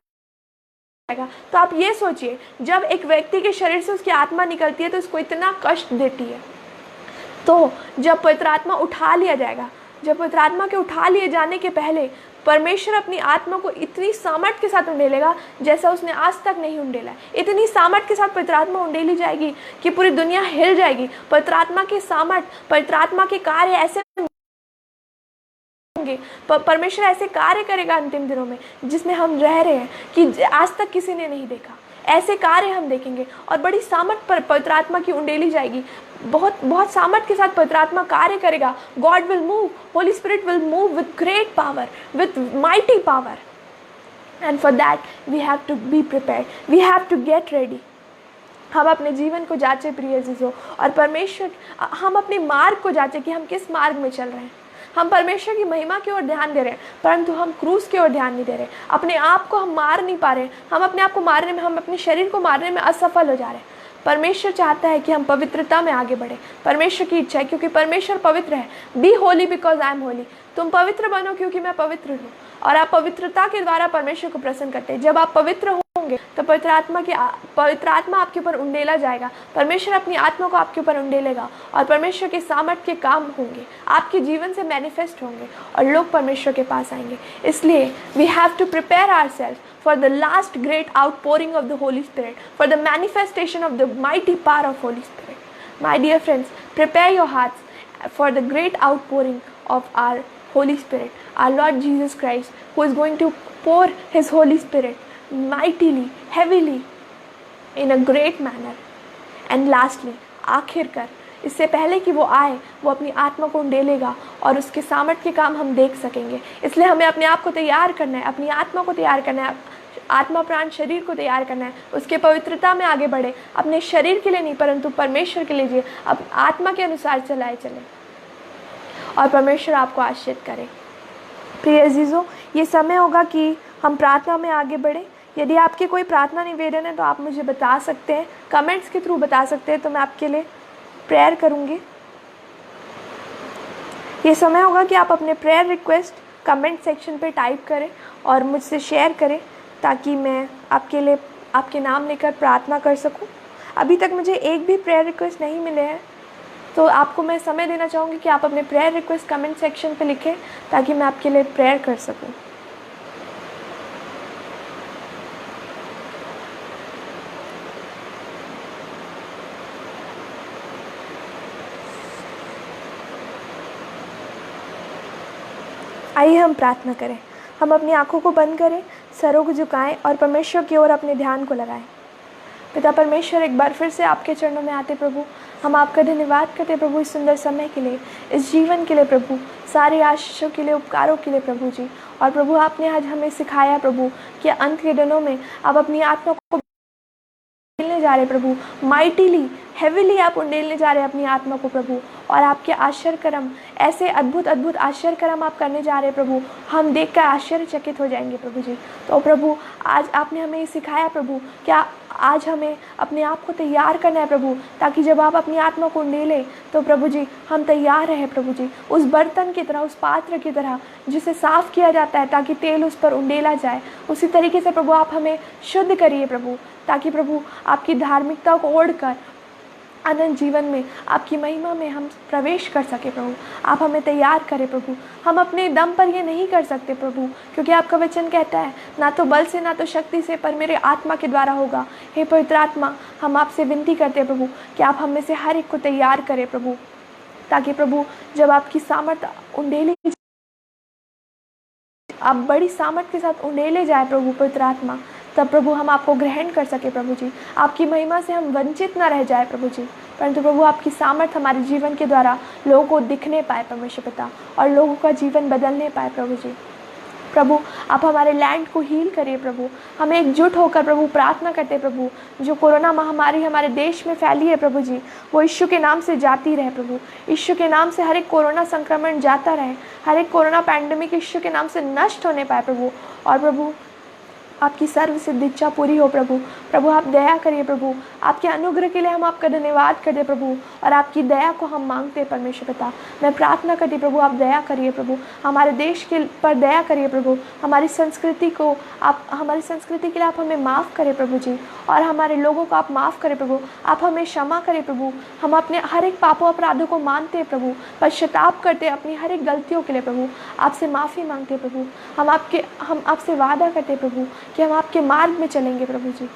आएगा। तो आप ये सोचिए, जब एक व्यक्ति के शरीर से उसकी आत्मा निकलती है तो उसको इतना कष्ट देती है। तो जब पवित्र आत्मा उठा लिया जाएगा, जब पवित्र आत्मा के उठा लिए जाने के पहले परमेश्वर अपनी आत्मा को इतनी सामर्थ के साथ उंडेलेगा जैसा उसने आज तक नहीं उंडेला है। इतनी सामर्थ के साथ पवित्र आत्मा उंडेली जाएगी कि पूरी दुनिया हिल जाएगी। पवित्र आत्मा की सामर्थ, पवित्र आत्मा के कार्य ऐसे होंगे, परमेश्वर ऐसे कार्य करेगा अंतिम दिनों में जिसमें हम रह रहे हैं कि आज तक किसी ने नहीं देखा। ऐसे कार्य हम देखेंगे और बड़ी सामर्थ पर पवित्र आत्मा की उंडेली जाएगी। बहुत सामर्थ के साथ पवित्र आत्मा कार्य करेगा। God will move, holy spirit will move with great power, with mighty power, and for that we have to be prepared, we have to get ready. हम अपने जीवन को जांचें प्रिय अजीजों, और परमेश्वर, हम अपने मार्ग को जांचें कि हम किस मार्ग में चल रहे हैं। हम परमेश्वर की महिमा की ओर ध्यान दे रहे हैं, परंतु हम क्रूस की ओर ध्यान नहीं दे रहे। अपने आप को हम मार नहीं पा रहे, हम अपने आप को मारने में, हम अपने शरीर को मारने में असफल हो जा रहे हैं। परमेश्वर चाहता है कि हम पवित्रता में आगे बढ़े। परमेश्वर की इच्छा है, क्योंकि परमेश्वर पवित्र है। Be holy because I am holy. तुम पवित्र बनो क्योंकि मैं पवित्र हूँ। और आप पवित्रता के द्वारा परमेश्वर को प्रसन्न करते हैं। जब आप पवित्र होंगे तो पवित्र आत्मा आपके ऊपर उंडेला जाएगा। परमेश्वर अपनी आत्मा को आपके ऊपर उंडेलेगा और परमेश्वर के सामर्थ्य के काम होंगे, आपके जीवन से मैनिफेस्ट होंगे और लोग परमेश्वर के पास आएंगे। इसलिए we have to prepare ourselves for the last great outpouring of the Holy Spirit, for the manifestation of the mighty power of Holy Spirit. My dear friends, prepare your hearts for the great outpouring of our Holy Spirit, our Lord Jesus Christ, who is going to pour His Holy Spirit mightily, heavily, in a great manner. And lastly, आखिरकार, इससे पहले कि वो आए, वो अपनी आत्मा को उंडेलेगा और उसके सामर्थ्य के काम हम देख सकेंगे। इसलिए हमें अपने आप को तैयार करना है, अपनी आत्मा को तैयार करना है, आत्मा प्राण शरीर को तैयार करना है, उसके पवित्रता में आगे बढ़े। अपने शरीर के लिए नहीं, परंतु परमेश्वर के लिए जिए, अब आत्मा के अनुसार चले और परमेश्वर आपको आशीर्वाद करे। प्रिय अजीजों, ये समय होगा कि हम प्रार्थना में आगे बढ़े। यदि आपके कोई प्रार्थना निवेदन है तो आप मुझे बता सकते हैं, कमेंट्स के थ्रू बता सकते हैं, तो मैं आपके लिए प्रेयर करूँगी। ये समय होगा कि आप अपने प्रेयर रिक्वेस्ट कमेंट सेक्शन पे टाइप करें और मुझसे शेयर करें, ताकि मैं आपके लिए आपके नाम लेकर प्रार्थना कर सकूं। अभी तक मुझे एक भी प्रेयर रिक्वेस्ट नहीं मिले हैं, तो आपको मैं समय देना चाहूँगी कि आप अपने प्रेयर रिक्वेस्ट कमेंट सेक्शन पे लिखें ताकि मैं आपके लिए प्रेयर कर सकूं। आइए हम प्रार्थना करें। हम अपनी आंखों को बंद करें, सरों को झुकाएं और परमेश्वर की ओर अपने ध्यान को लगाएं। पिता परमेश्वर, एक बार फिर से आपके चरणों में आते प्रभु, हम आपका धन्यवाद करते प्रभु इस सुंदर समय के लिए, इस जीवन के लिए प्रभु, सारी आशीषों के लिए, उपकारों के लिए प्रभु जी। और प्रभु आपने आज हमें सिखाया प्रभु कि अंत के दिनों में आप अपनी आत्मा को उंडेलने जा रहे प्रभु, माइटिली हेविली आप उंडेलने जा रहे हैं अपनी आत्मा को प्रभु। और आपके आश्चर्य कर्म, ऐसे अद्भुत अद्भुत आश्चर्य कर्म आप करने जा रहे हैं प्रभु, हम देखकर आश्चर्यचकित हो जाएंगे प्रभु जी। तो प्रभु आज आपने हमें ये सिखाया प्रभु, क्या आज हमें अपने आप को तैयार करना है प्रभु, ताकि जब आप अपनी आत्मा को उंडेलें तो प्रभु जी हम तैयार रहें प्रभु जी, उस बर्तन की तरह, उस पात्र की तरह जिसे साफ़ किया जाता है ताकि तेल उस पर उंडेला जाए। उसी तरीके से प्रभु आप हमें शुद्ध करिए प्रभु, ताकि प्रभु आपकी धार्मिकता को ओढ़कर अनंत जीवन में आपकी महिमा में हम प्रवेश कर सके प्रभु। आप हमें तैयार करें प्रभु। हम अपने दम पर ये नहीं कर सकते प्रभु, क्योंकि आपका वचन कहता है ना तो बल से ना तो शक्ति से, पर मेरे आत्मा के द्वारा होगा। हे पवित्र आत्मा, हम आपसे विनती करते हैं प्रभु कि आप हमें से हर एक को तैयार करें प्रभु, ताकि प्रभु जब आपकी सामर्थ उंडेली, आप बड़ी सामर्थ के साथ उंडेले जाए प्रभु पवित्र आत्मा, तब प्रभु हम आपको ग्रहण कर सके प्रभु जी। आपकी महिमा से हम वंचित ना रह जाए प्रभु जी, परंतु प्रभु आपकी सामर्थ हमारे जीवन के द्वारा लोगों को दिखने पाए परमेश्वर पिता, और लोगों का जीवन बदलने पाए प्रभु जी। प्रभु आप हमारे लैंड को हील करिए प्रभु। हमें एकजुट होकर प्रभु प्रार्थना करते प्रभु, जो कोरोना महामारी हमारे देश में फैली है प्रभु जी, वो यीशु के नाम से जाती रहे प्रभु। यीशु के नाम से हर एक कोरोना संक्रमण जाता रहे, हर एक कोरोना पैंडेमिक यीशु के नाम से नष्ट होने पाए प्रभु। और प्रभु आपकी सर्व सिद्ध इच्छा पूरी हो प्रभु। प्रभु आप दया करिए प्रभु, आपके अनुग्रह के लिए हम आपका धन्यवाद करते प्रभु, और आपकी दया को हम मांगते हैं परमेश्वर पिता। मैं प्रार्थना करती प्रभु आप दया करिए प्रभु, हमारे देश के पर दया करिए प्रभु, हमारी संस्कृति को आप, हमारी संस्कृति के लिए आप हमें माफ़ करें प्रभु जी, और हमारे लोगों को आप माफ़ करें प्रभु, आप हमें क्षमा करें प्रभु। हम अपने हर एक पापों अपराधों को मानते हैं प्रभु, पश्चाताप करते अपनी हर एक गलतियों के लिए प्रभु, आपसे माफ़ी मांगते हैं प्रभु। हम आपसे वादा करते हैं प्रभु कि हम आपके मार्ग में चलेंगे प्रभु जी।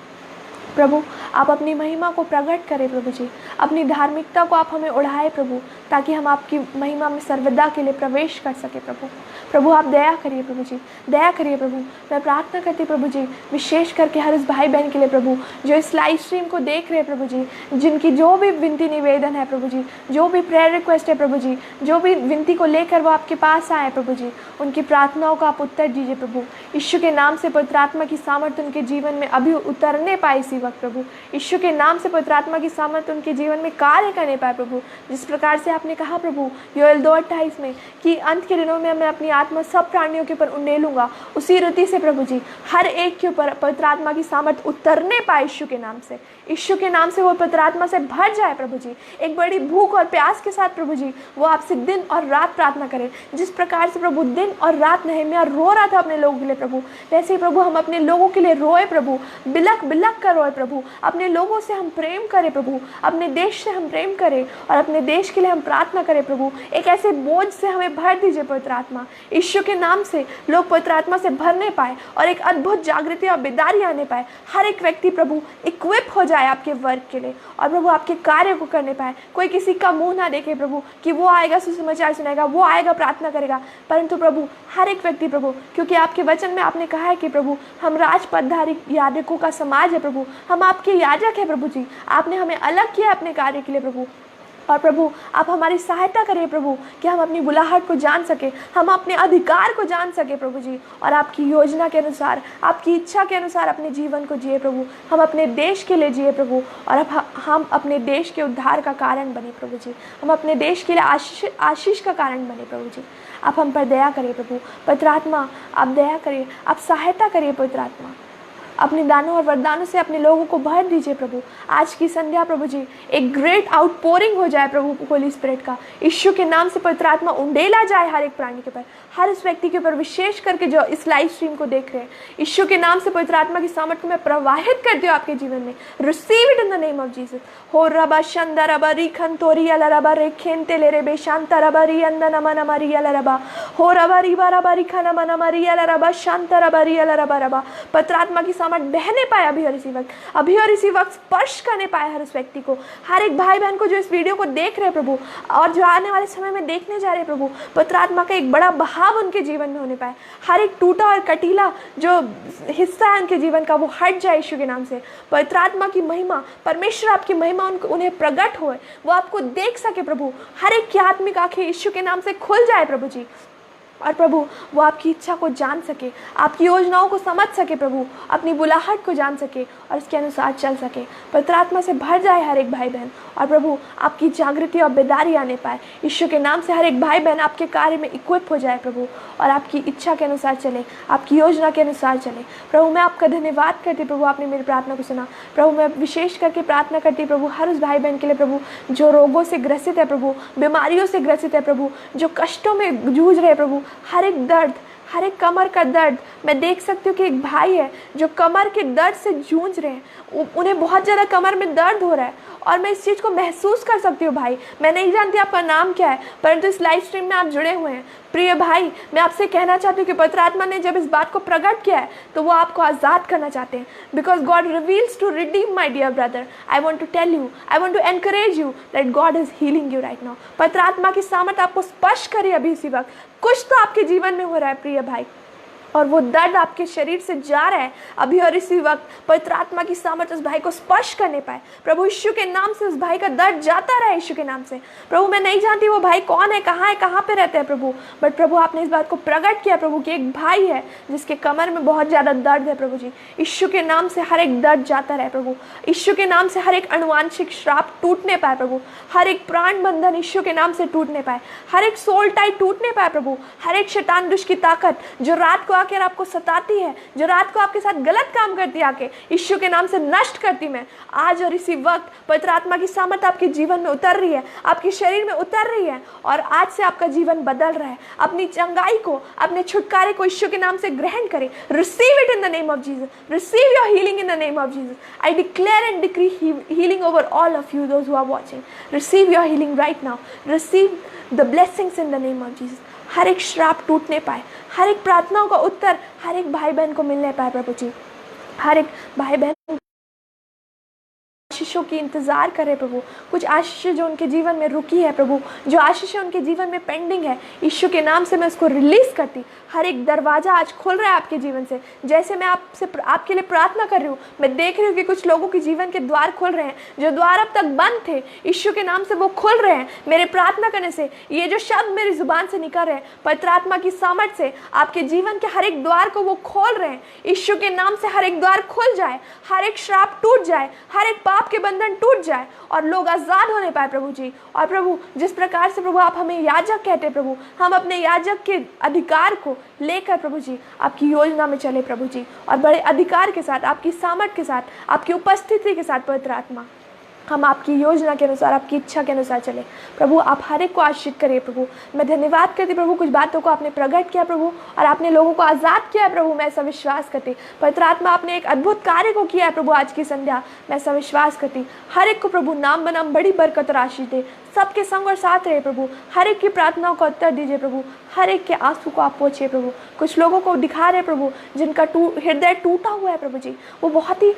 प्रभु आप अपनी महिमा को प्रकट करें प्रभु जी, अपनी धार्मिकता को आप हमें उड़ाए प्रभु, ताकि हम आपकी महिमा में सर्वदा के लिए प्रवेश कर सके प्रभु। प्रभु आप दया करिए प्रभु जी, दया करिए प्रभु। मैं प्रार्थना करती प्रभु जी विशेष करके हर उस भाई बहन के लिए प्रभु जो इस लाइव स्ट्रीम को देख रहे हैं प्रभु जी, जिनकी जो भी विनती निवेदन है प्रभु जी, जो भी प्रेयर रिक्वेस्ट है प्रभु जी, जो भी विनती को लेकर वो आपके पास आए प्रभु जी, उनकी प्रार्थनाओं का आप उत्तर दीजिए प्रभु। यीशु के नाम से पवित्र आत्मा की सामर्थ उनके जीवन में अभी उतरने पाए इसी वक्त प्रभु। यीशु के नाम से पवित्र आत्मा की सामर्थ उनके जीवन में कार्य करने पाए प्रभु। जिस प्रकार से आपने कहा प्रभु योएल 2:28 में कि अंत के दिनों में मैं अपनी आत्मा सब प्राणियों के ऊपर उंडेलूंगा, उसी रीति से प्रभु जी हर एक के ऊपर पवित्र आत्मा की सामर्थ उतरने पाए यीशु के नाम से। यीशु के नाम से वो पवित्र आत्मा से भर जाए प्रभु जी, एक बड़ी भूख और प्यास के साथ प्रभु जी वो आपसे दिन और रात प्रार्थना करें। जिस प्रकार से प्रभु दिन और रात नहम्याह रो रहा था अपने लोगों के लिए प्रभु, वैसे ही प्रभु हम अपने लोगों के लिए रोए प्रभु, बिलक बिलक कर रोए प्रभु। अपने लोगों से हम प्रेम करें प्रभु, अपने देश से हम प्रेम करें और अपने देश के लिए हम प्रार्थना करें प्रभु। एक ऐसे बोझ से हमें भर दीजिए पवित्र आत्मा, यीशु के नाम से लोग पवित्र आत्मा से भरने पाए और एक अद्भुत जागृति और बेदारी आने पाए। हर एक व्यक्ति प्रभु इक्विप हो जाए आपके वर्क के लिए और प्रभु आपके कार्य को करने पाए। कोई किसी का मुंह ना देखे प्रभु कि वो आएगा सुसमाचार सुनाएगा, वो आएगा प्रार्थना करेगा, परंतु प्रभु हर एक व्यक्ति प्रभु, क्योंकि आपके वचन में आपने कहा है कि प्रभु हम राजपदधारी याजकों का समाज है प्रभु, हम आपके याजक है प्रभु जी। आपने हमें अलग किया अपने कार्य के लिए प्रभु, और प्रभु आप हमारी सहायता करिए प्रभु कि हम अपनी बुलाहट को जान सके, हम अपने अधिकार को जान सके प्रभु जी, और आपकी योजना के अनुसार, आपकी इच्छा के अनुसार अपने जीवन को जिए प्रभु। हम अपने देश के लिए जिए प्रभु, और अब हम अपने देश के उद्धार का कारण बने प्रभु जी। हम अपने देश के लिए आशीष का कारण बने प्रभु जी। आप हम पर दया करिए प्रभु। पवित्र आत्मा आप दया करिए, आप सहायता करिए पवित्र आत्मा। अपने दानों और वरदानों से अपने लोगों को भर दीजिए प्रभु। आज की संध्या प्रभु जी एक ग्रेट आउटपोरिंग हो जाए प्रभु होली स्पिरिट का। यीशु के नाम से पवित्र आत्मा उंडेला जाए हर एक प्राणी के ऊपर, हर उस व्यक्ति के ऊपर, विशेष करके जो इस लाइव स्ट्रीम को देख रहे हैं। यीशु के नाम से पवित्र आत्मा की सामर्थ को मैं प्रवाहित करती हूँ आपके जीवन में। Receive it in the name of Jesus. हो रबा शंदा रबा रिखन तोरी अला रबा रे खेनते ले रे बेशांता रबा री अंदा नमा नमा री अला रबा हो रबा रिबा रबा रिखा नमा नमा री अला रबा शांता रबा री अला रबा रबा। पवित्र आत्मा की सामर्थ बहने पाए अभी और इसी वक्त, अभी और इसी वक्त स्पर्श करने पाए हर उस व्यक्ति को, हर एक भाई बहन को जो इस वीडियो को देख रहे प्रभु और जो आने वाले समय में देखने जा रहे प्रभु। पवित्र आत्मा का एक बड़ा बहाव उनके जीवन में होने पाए। हर एक टूटा और कटीला जो हिस्सा है उनके जीवन का वो हट जाए यीशु के नाम से। पवित्र आत्मा की महिमा, परमेश्वर आपकी महिमा उन्हें प्रकट होए, वो आपको देख सके प्रभु। हर एक की आत्मिक आंखें यीशु के नाम से खुल जाए प्रभु जी। और प्रभु वो आपकी इच्छा को जान सके, आपकी योजनाओं को समझ सके प्रभु, अपनी बुलाहट को जान सके और इसके अनुसार चल सके। पवित्र आत्मा से भर जाए हर एक भाई बहन और प्रभु आपकी जागृति और बेदारी आने पाए। यीशु के नाम से हर एक भाई बहन आपके कार्य में इक्विप हो जाए प्रभु और आपकी इच्छा के अनुसार चले, आपकी योजना के अनुसार चले। प्रभु मैं आपका धन्यवाद करती प्रभु, आपने मेरी प्रार्थना को सुना प्रभु। मैं विशेष करके प्रार्थना करती प्रभु हर उस भाई बहन के लिए प्रभु जो रोगों से ग्रसित है प्रभु, बीमारियों से ग्रसित है प्रभु, जो कष्टों में जूझ रहे प्रभु। हर एक दर्द, हर एक कमर का दर्द, मैं देख सकती हूँ कि एक भाई है जो कमर के दर्द से जूझ रहे हैं, उन्हें बहुत ज़्यादा कमर में दर्द हो रहा है और मैं इस चीज़ को महसूस कर सकती हूँ। भाई मैं नहीं जानती आपका नाम क्या है, परंतु इस लाइव स्ट्रीम में आप जुड़े हुए हैं। प्रिय भाई मैं आपसे कहना चाहती हूँ कि पवित्र आत्मा ने जब इस बात को प्रकट किया है तो वो आपको आज़ाद करना चाहते हैं। Because God reveals to redeem my dear brother. I want to tell you, I want to encourage you that God is healing you right now. पवित्र आत्मा की सामर्थ आपको स्पर्श करे अभी इसी वक्त। कुछ तो आपके जीवन में हो रहा है प्रिय भाई और वो दर्द आपके शरीर से जा रहा है अभी और इसी वक्त। पवित्र आत्मा की सामर्थ उस भाई को स्पर्श करने पाए प्रभु। यीशु के नाम से उस भाई का दर्द जाता रहा यीशु के नाम से। प्रभु मैं नहीं जानती वो भाई कौन है, कहाँ पे रहते हैं प्रभु, बट प्रभु आपने इस बात को प्रकट किया प्रभु कि एक भाई है जिसके कमर में बहुत ज़्यादा दर्द है प्रभु जी। यीशु के नाम से हर एक दर्द जाता रहे प्रभु। यीशु के नाम से हर एक अनुवांशिक श्राप टूटने पाए प्रभु। हर एक प्राण बंधन यीशु के नाम से टूटने पाए। हर एक सोल टाई टूटने पाए प्रभु। हर एक शैतान दुष्ट की ताकत जो रात को आकर आपको सताती है, जो रात को आपके साथ गलत काम करती है, आके यीशु के नाम से नष्ट करती मैं आज और इसी वक्त। पवित्र आत्मा की सामर्थ आपके जीवन में उतर रही है, आपके शरीर में उतर रही है और आज से आपका जीवन बदल रहा है। अपनी चंगाई को, अपने छुटकारे को यीशु के नाम से ग्रहण करें। Receive it in the name of Jesus. Receive your healing in the name of Jesus. I declare and decree healing over all of you those who are watching. Receive your healing right now. Receive the blessings in the name of Jesus. हर एक श्राप टूटने पाए, हर एक प्रार्थनाओं का उत्तर हर एक भाई बहन को मिलने पाए प्रभु जी। हर एक भाई बहन आशीषों की इंतजार करे प्रभु। कुछ आशीष जो उनके जीवन में रुकी है प्रभु, जो आशीष उनके जीवन में पेंडिंग है, यीशु के नाम से मैं उसको रिलीज करती। हर एक दरवाजा आज खुल रहा है आपके जीवन से। जैसे मैं आपके लिए प्रार्थना कर रही हूँ, मैं देख रही हूँ कि कुछ लोगों के जीवन के द्वार खुल रहे हैं। जो द्वार अब तक बंद थे यीशु के नाम से वो खुल रहे हैं मेरे प्रार्थना करने से। ये जो शब्द मेरी जुबान से निकल रहे हैं पवित्र आत्मा की सामर्थ से आपके जीवन के हर एक द्वार को वो खोल रहे हैं। यीशु के नाम से हर एक द्वार खुल जाए, हर एक श्राप टूट जाए, हर एक पाप के बंधन टूट जाए और लोग आजाद होने पाए प्रभु जी। और प्रभु जिस प्रकार से प्रभु आप हमें याजक कहते प्रभु, हम अपने याजक के अधिकार को लेकर प्रभु जी आपकी योजना में चले प्रभु जी, और बड़े अधिकार के साथ, आपकी सामर्थ के साथ, आपकी उपस्थिति के साथ पवित्र आत्मा हम आपकी योजना के अनुसार, आपकी इच्छा के अनुसार चले प्रभु। आप हर एक को आशीष करिए प्रभु। मैं धन्यवाद करती प्रभु, कुछ बातों को आपने प्रकट किया प्रभु और आपने लोगों को आज़ाद किया है प्रभु। मैं ऐसा विश्वास करती पवित्र आत्मा आपने एक अद्भुत कार्य को किया है प्रभु आज की संध्या। मैं ऐसा विश्वास करती हर एक को प्रभु नाम बनाम बड़ी बरकत और आशीष दे। सबके संग और साथ रहे प्रभु। हर एक की प्रार्थनाओं का उत्तर दीजिए प्रभु। हर एक के आंसू को आप पोंछिए प्रभु। कुछ लोगों को दिखा रहे प्रभु जिनका हृदय टूटा हुआ है प्रभु जी, वो बहुत ही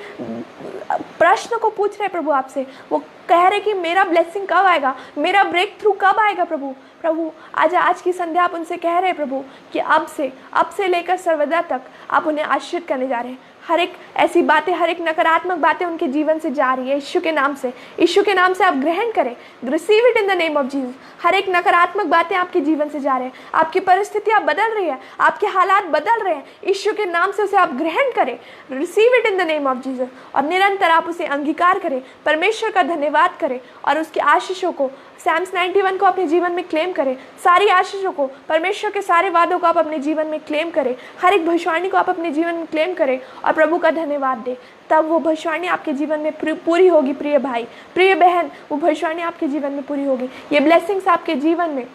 प्रश्न को पूछ रहे प्रभु आपसे। वो कह रहे कि मेरा ब्लेसिंग कब आएगा, मेरा ब्रेक थ्रू कब आएगा प्रभु। प्रभु आज की संध्या आप उनसे कह रहे प्रभु कि अब से लेकर सर्वदा तक आप उन्हें आशीर्वाद करने जा रहे हैं। हर एक ऐसी बातें, हर एक नकारात्मक बातें उनके जीवन से जा रही है यीशु के नाम से। यीशु के नाम से आप ग्रहण करें। Receive it in the name of Jesus. हर एक नकारात्मक बातें आपके जीवन से जा रहे हैं, आपकी परिस्थितियां बदल रही है, आपके हालात बदल रहे हैं, यीशु के नाम से उसे आप ग्रहण करें। Receive it in the name of Jesus और निरंतर आप उसे अंगीकार करें, परमेश्वर का धन्यवाद करें और उसके आशीषों को, Psalms 91 को अपने जीवन में क्लेम क्लेम करें, सारी आशीषों को, परमेश्वर के सारे वादों को आप अपने जीवन में क्लेम करें, हर एक भविष्यवाणी को आप अपने जीवन में क्लेम करें और प्रभु का धन्यवाद दें। तब वो भविष्यवाणी आपके जीवन में पूरी होगी। प्रिय भाई, प्रिय बहन, वो भविष्यवाणी आपके जीवन में पूरी होगी। ये ब्लेसिंग्स आपके जीवन में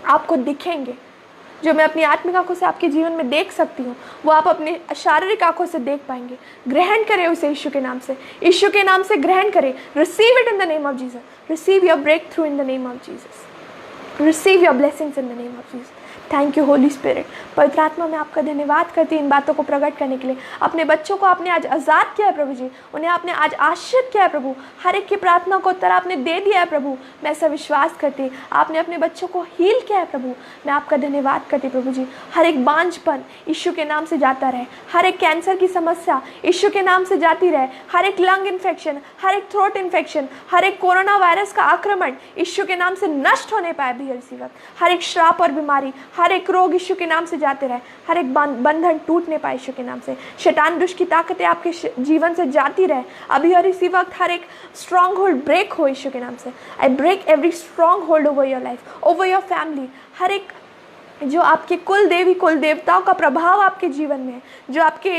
आपको दिखेंगे, जो मैं अपनी आत्मिक आंखों से आपके जीवन में देख सकती हूँ, वो आप अपने शारीरिक आंखों से देख पाएंगे। ग्रहण करें उसे यीशु के नाम से, यीशु के नाम से ग्रहण करें। Receive it in the name of Jesus, receive your breakthrough in the name of Jesus, receive your blessings in the name of Jesus. Thank you holy spirit. पवित्र आत्मा, मैं आपका धन्यवाद करती हूँ इन बातों को प्रकट करने के लिए। अपने बच्चों को आपने आज आज़ाद किया है प्रभु जी, उन्हें आपने आज आश्रित किया है प्रभु, हर एक की प्रार्थना को उत्तर आपने दे दिया है प्रभु। मैं ऐसा विश्वास करती, आपने अपने बच्चों को हील किया है प्रभु। मैं आपका धन्यवाद करती प्रभु जी। हर एक बांझपन यीशु के नाम से जाता रहे, हर एक कैंसर की समस्या यीशु के नाम से जाती रहे, हर एक लंग इन्फेक्शन, हर एक थ्रोट इन्फेक्शन, हर एक कोरोना वायरस का आक्रमण यीशु के नाम से नष्ट होने पाए भी इसी वक्त। हर एक श्राप और बीमारी, हर एक रोग यीशु के नाम से जाते रहे, हर एक बंधन टूटने पाए यीशु के नाम से। शैतान दुष्ट की ताकतें आपके जीवन से जाती रहे अभी और इसी वक्त। हर एक स्ट्रॉन्ग होल्ड ब्रेक हो यीशु के नाम से। I break every stronghold over your life, over your family. हर एक जो आपके कुल देवी कुल देवताओं का प्रभाव आपके जीवन में है, जो आपके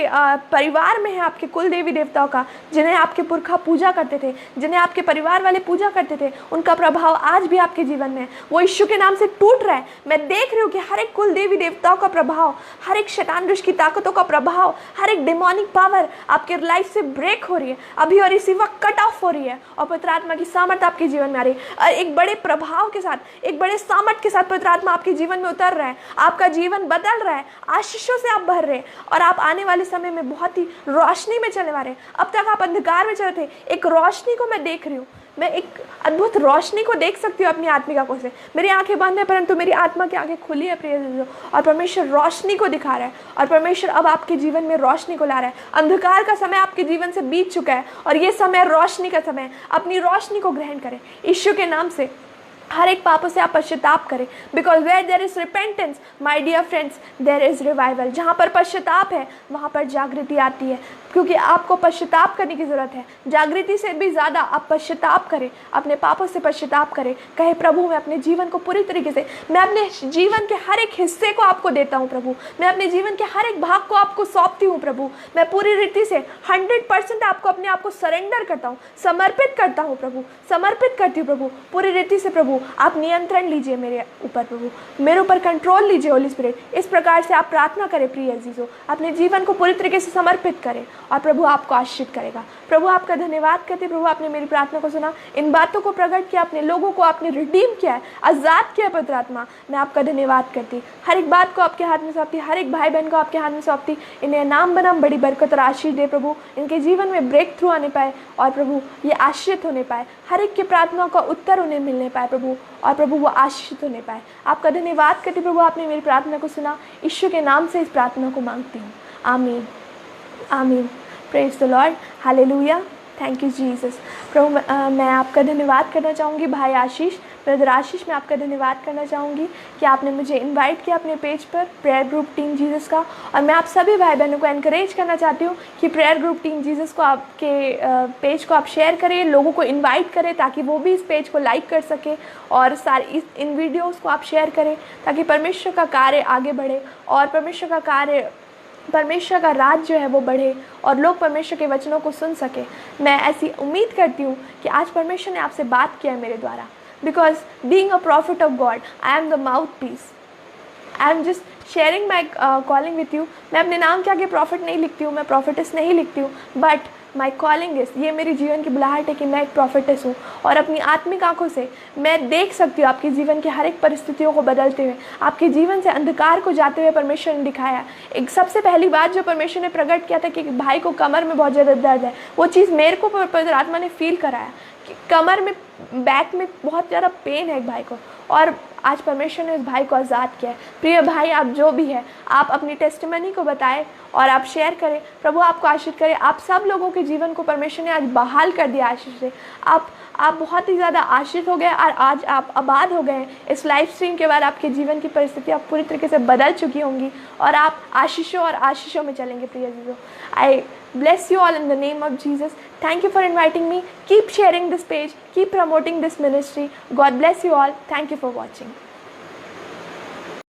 परिवार में है, आपके कुल देवी देवताओं का, जिन्हें आपके पुरखा पूजा करते थे, जिन्हें आपके परिवार वाले पूजा करते थे, उनका प्रभाव आज भी आपके जीवन में है, वो यीशु के नाम से टूट रहा है। मैं देख रही हूँ कि हर एक कुल देवी देवताओं का प्रभाव, हर एक शैतान दुष्ट की ताकतों का प्रभाव, हर एक डिमोनिक पावर आपके लाइफ से ब्रेक हो रही है अभी और इसी वक्त, कट ऑफ हो रही है। और पवित्र आत्मा की सामर्थ आपके जीवन में आ रही है, एक बड़े प्रभाव के साथ, एक बड़े सामर्थ के साथ पवित्र आत्मा आपके जीवन में उतर रहा है। आपका जीवन बदल रहा है, आशीषों से आप भर रहे हैं और आप आने वाले समय में बहुत ही रोशनी में चलने वाले हैं। अब तक आप अंधकार में चल रहे थे, एक रोशनी को मैं देख रही हूँ, मैं एक अद्भुत रोशनी को देख सकती हूँ अपनी आत्मिक आंखों से। मेरी आंखें बंद है परंतु मेरी आत्मा की आंखें खुली है प्रिय, और परमेश्वर रोशनी को दिखा रहा है और परमेश्वर अब आपके जीवन में रोशनी को ला रहा है। अंधकार का समय आपके जीवन से बीत चुका है और ये समय रोशनी का समय है। अपनी रोशनी को ग्रहण करें यीशु के नाम से। हर एक पापों से आप पश्चाताप करें, because where there is repentance my dear friends there is revival. जहाँ पर पश्चाताप है वहाँ पर जागृति आती है, क्योंकि आपको पश्चाताप करने की ज़रूरत है। जागृति से भी ज़्यादा आप पश्चाताप करें, अपने पापों से पश्चाताप करें। कहे प्रभु मैं अपने जीवन को पूरी तरीके से, मैं अपने जीवन के हर एक हिस्से को आपको देता हूँ प्रभु, मैं अपने जीवन के हर एक भाग को आपको सौंपती हूँ प्रभु। मैं पूरी रीति से 100% आपको अपने आप को सरेंडर करता हूँ, समर्पित करता हूँ प्रभु, समर्पित करती हूँ प्रभु पूरी रीति से। प्रभु आप नियंत्रण लीजिए मेरे ऊपर प्रभु, मेरे ऊपर कंट्रोल लीजिए होली स्पिरिट। इस प्रकार से आप प्रार्थना करें प्रिय अजीजों, अपने जीवन को पूरी तरीके से समर्पित करें और प्रभु आपको आशीष करेगा। प्रभु आपका धन्यवाद करते प्रभु, आपने मेरी प्रार्थना को सुना, इन बातों को प्रकट किया, अपने लोगों को आपने रिडीम किया है, आज़ाद किया पवित्र आत्मा। मैं आपका धन्यवाद करती, हर एक बात को आपके हाथ में सौंपती, हर एक भाई बहन को आपके हाथ में सौंपती। इन्हें नाम बनाम बड़ी बरकत और आशीष दे प्रभु, इनके जीवन में ब्रेक थ्रू आने पाए और प्रभु ये आश्रित होने पाए, हर एक की प्रार्थनाओं का उत्तर उन्हें मिलने पाए प्रभु, और प्रभु वो आशीषित होने पाए। आपका धन्यवाद करती प्रभु, आपने मेरी प्रार्थना को सुना। यीशु के नाम से इस प्रार्थना को मांगती हूँ, आमीन आमीन। Praise the Lord, hallelujah, thank you Jesus. प्रभु मैं आपका धन्यवाद करना चाहूँगी भाई आशीष, ब्रदर आशीष, मैं आपका धन्यवाद करना चाहूँगी कि आपने मुझे इनवाइट किया अपने पेज पर, प्रेयर ग्रुप टीम जीसस का। और मैं आप सभी भाई बहनों को एनकरेज करना चाहती हूँ कि प्रेयर ग्रुप टीम जीसस को, आपके पेज को आप शेयर करें, लोगों को इनवाइट करें ताकि वो भी इस पेज को लाइक कर सके, और इन वीडियोज़ को आप शेयर करें ताकि परमेश्वर का कार्य आगे बढ़े और परमेश्वर का कार्य, परमेश्वर का राज जो है वो बढ़े और लोग परमेश्वर के वचनों को सुन सके। मैं ऐसी उम्मीद करती हूँ कि आज परमेश्वर ने आपसे बात किया है मेरे द्वारा, because being a prophet of God I am the mouthpiece, I am just sharing my calling with you. मैं अपने नाम के आगे प्रॉफिट नहीं लिखती हूँ, मैं प्रॉफिटेस नहीं लिखती हूँ, बट माई कॉलिंग इज़, ये मेरी जीवन की बुलाहट है कि मैं एक प्रॉफिटेस हूँ और अपनी आत्मिक आंखों से मैं देख सकती हूँ आपके जीवन की हर एक परिस्थितियों को बदलते हुए, आपके जीवन से अंधकार को जाते हुए परमेश्वर ने दिखाया। एक सबसे पहली बात जो परमेश्वर ने प्रकट किया था कि भाई को कमर में बहुत ज़्यादा दर्द है, वो चीज़ मेरे को पवित्र आत्मा ने फील कराया कि कमर में, बैक में बहुत ज़्यादा पेन है एक भाई को, और आज परमेश्वर ने उस भाई को आज़ाद किया है। प्रिय भाई आप जो भी है, आप अपनी टेस्टिमनी को बताएं और आप शेयर करें, प्रभु आपको आशीष करे। आप सब लोगों के जीवन को परमेश्वर ने आज बहाल कर दिया आशीष से। आप बहुत ही ज़्यादा आशीष हो गए और आज आप आबाद हो गए हैं। इस लाइव स्ट्रीम के बाद आपके जीवन की परिस्थिति आप पूरी तरीके से बदल चुकी होंगी और आप आशीषों और आशीषों में चलेंगे। प्रिय जीजो, आई bless you all in the name of Jesus. Thank you for inviting me. Keep sharing this page. Keep promoting this ministry. God bless you all. Thank you for watching.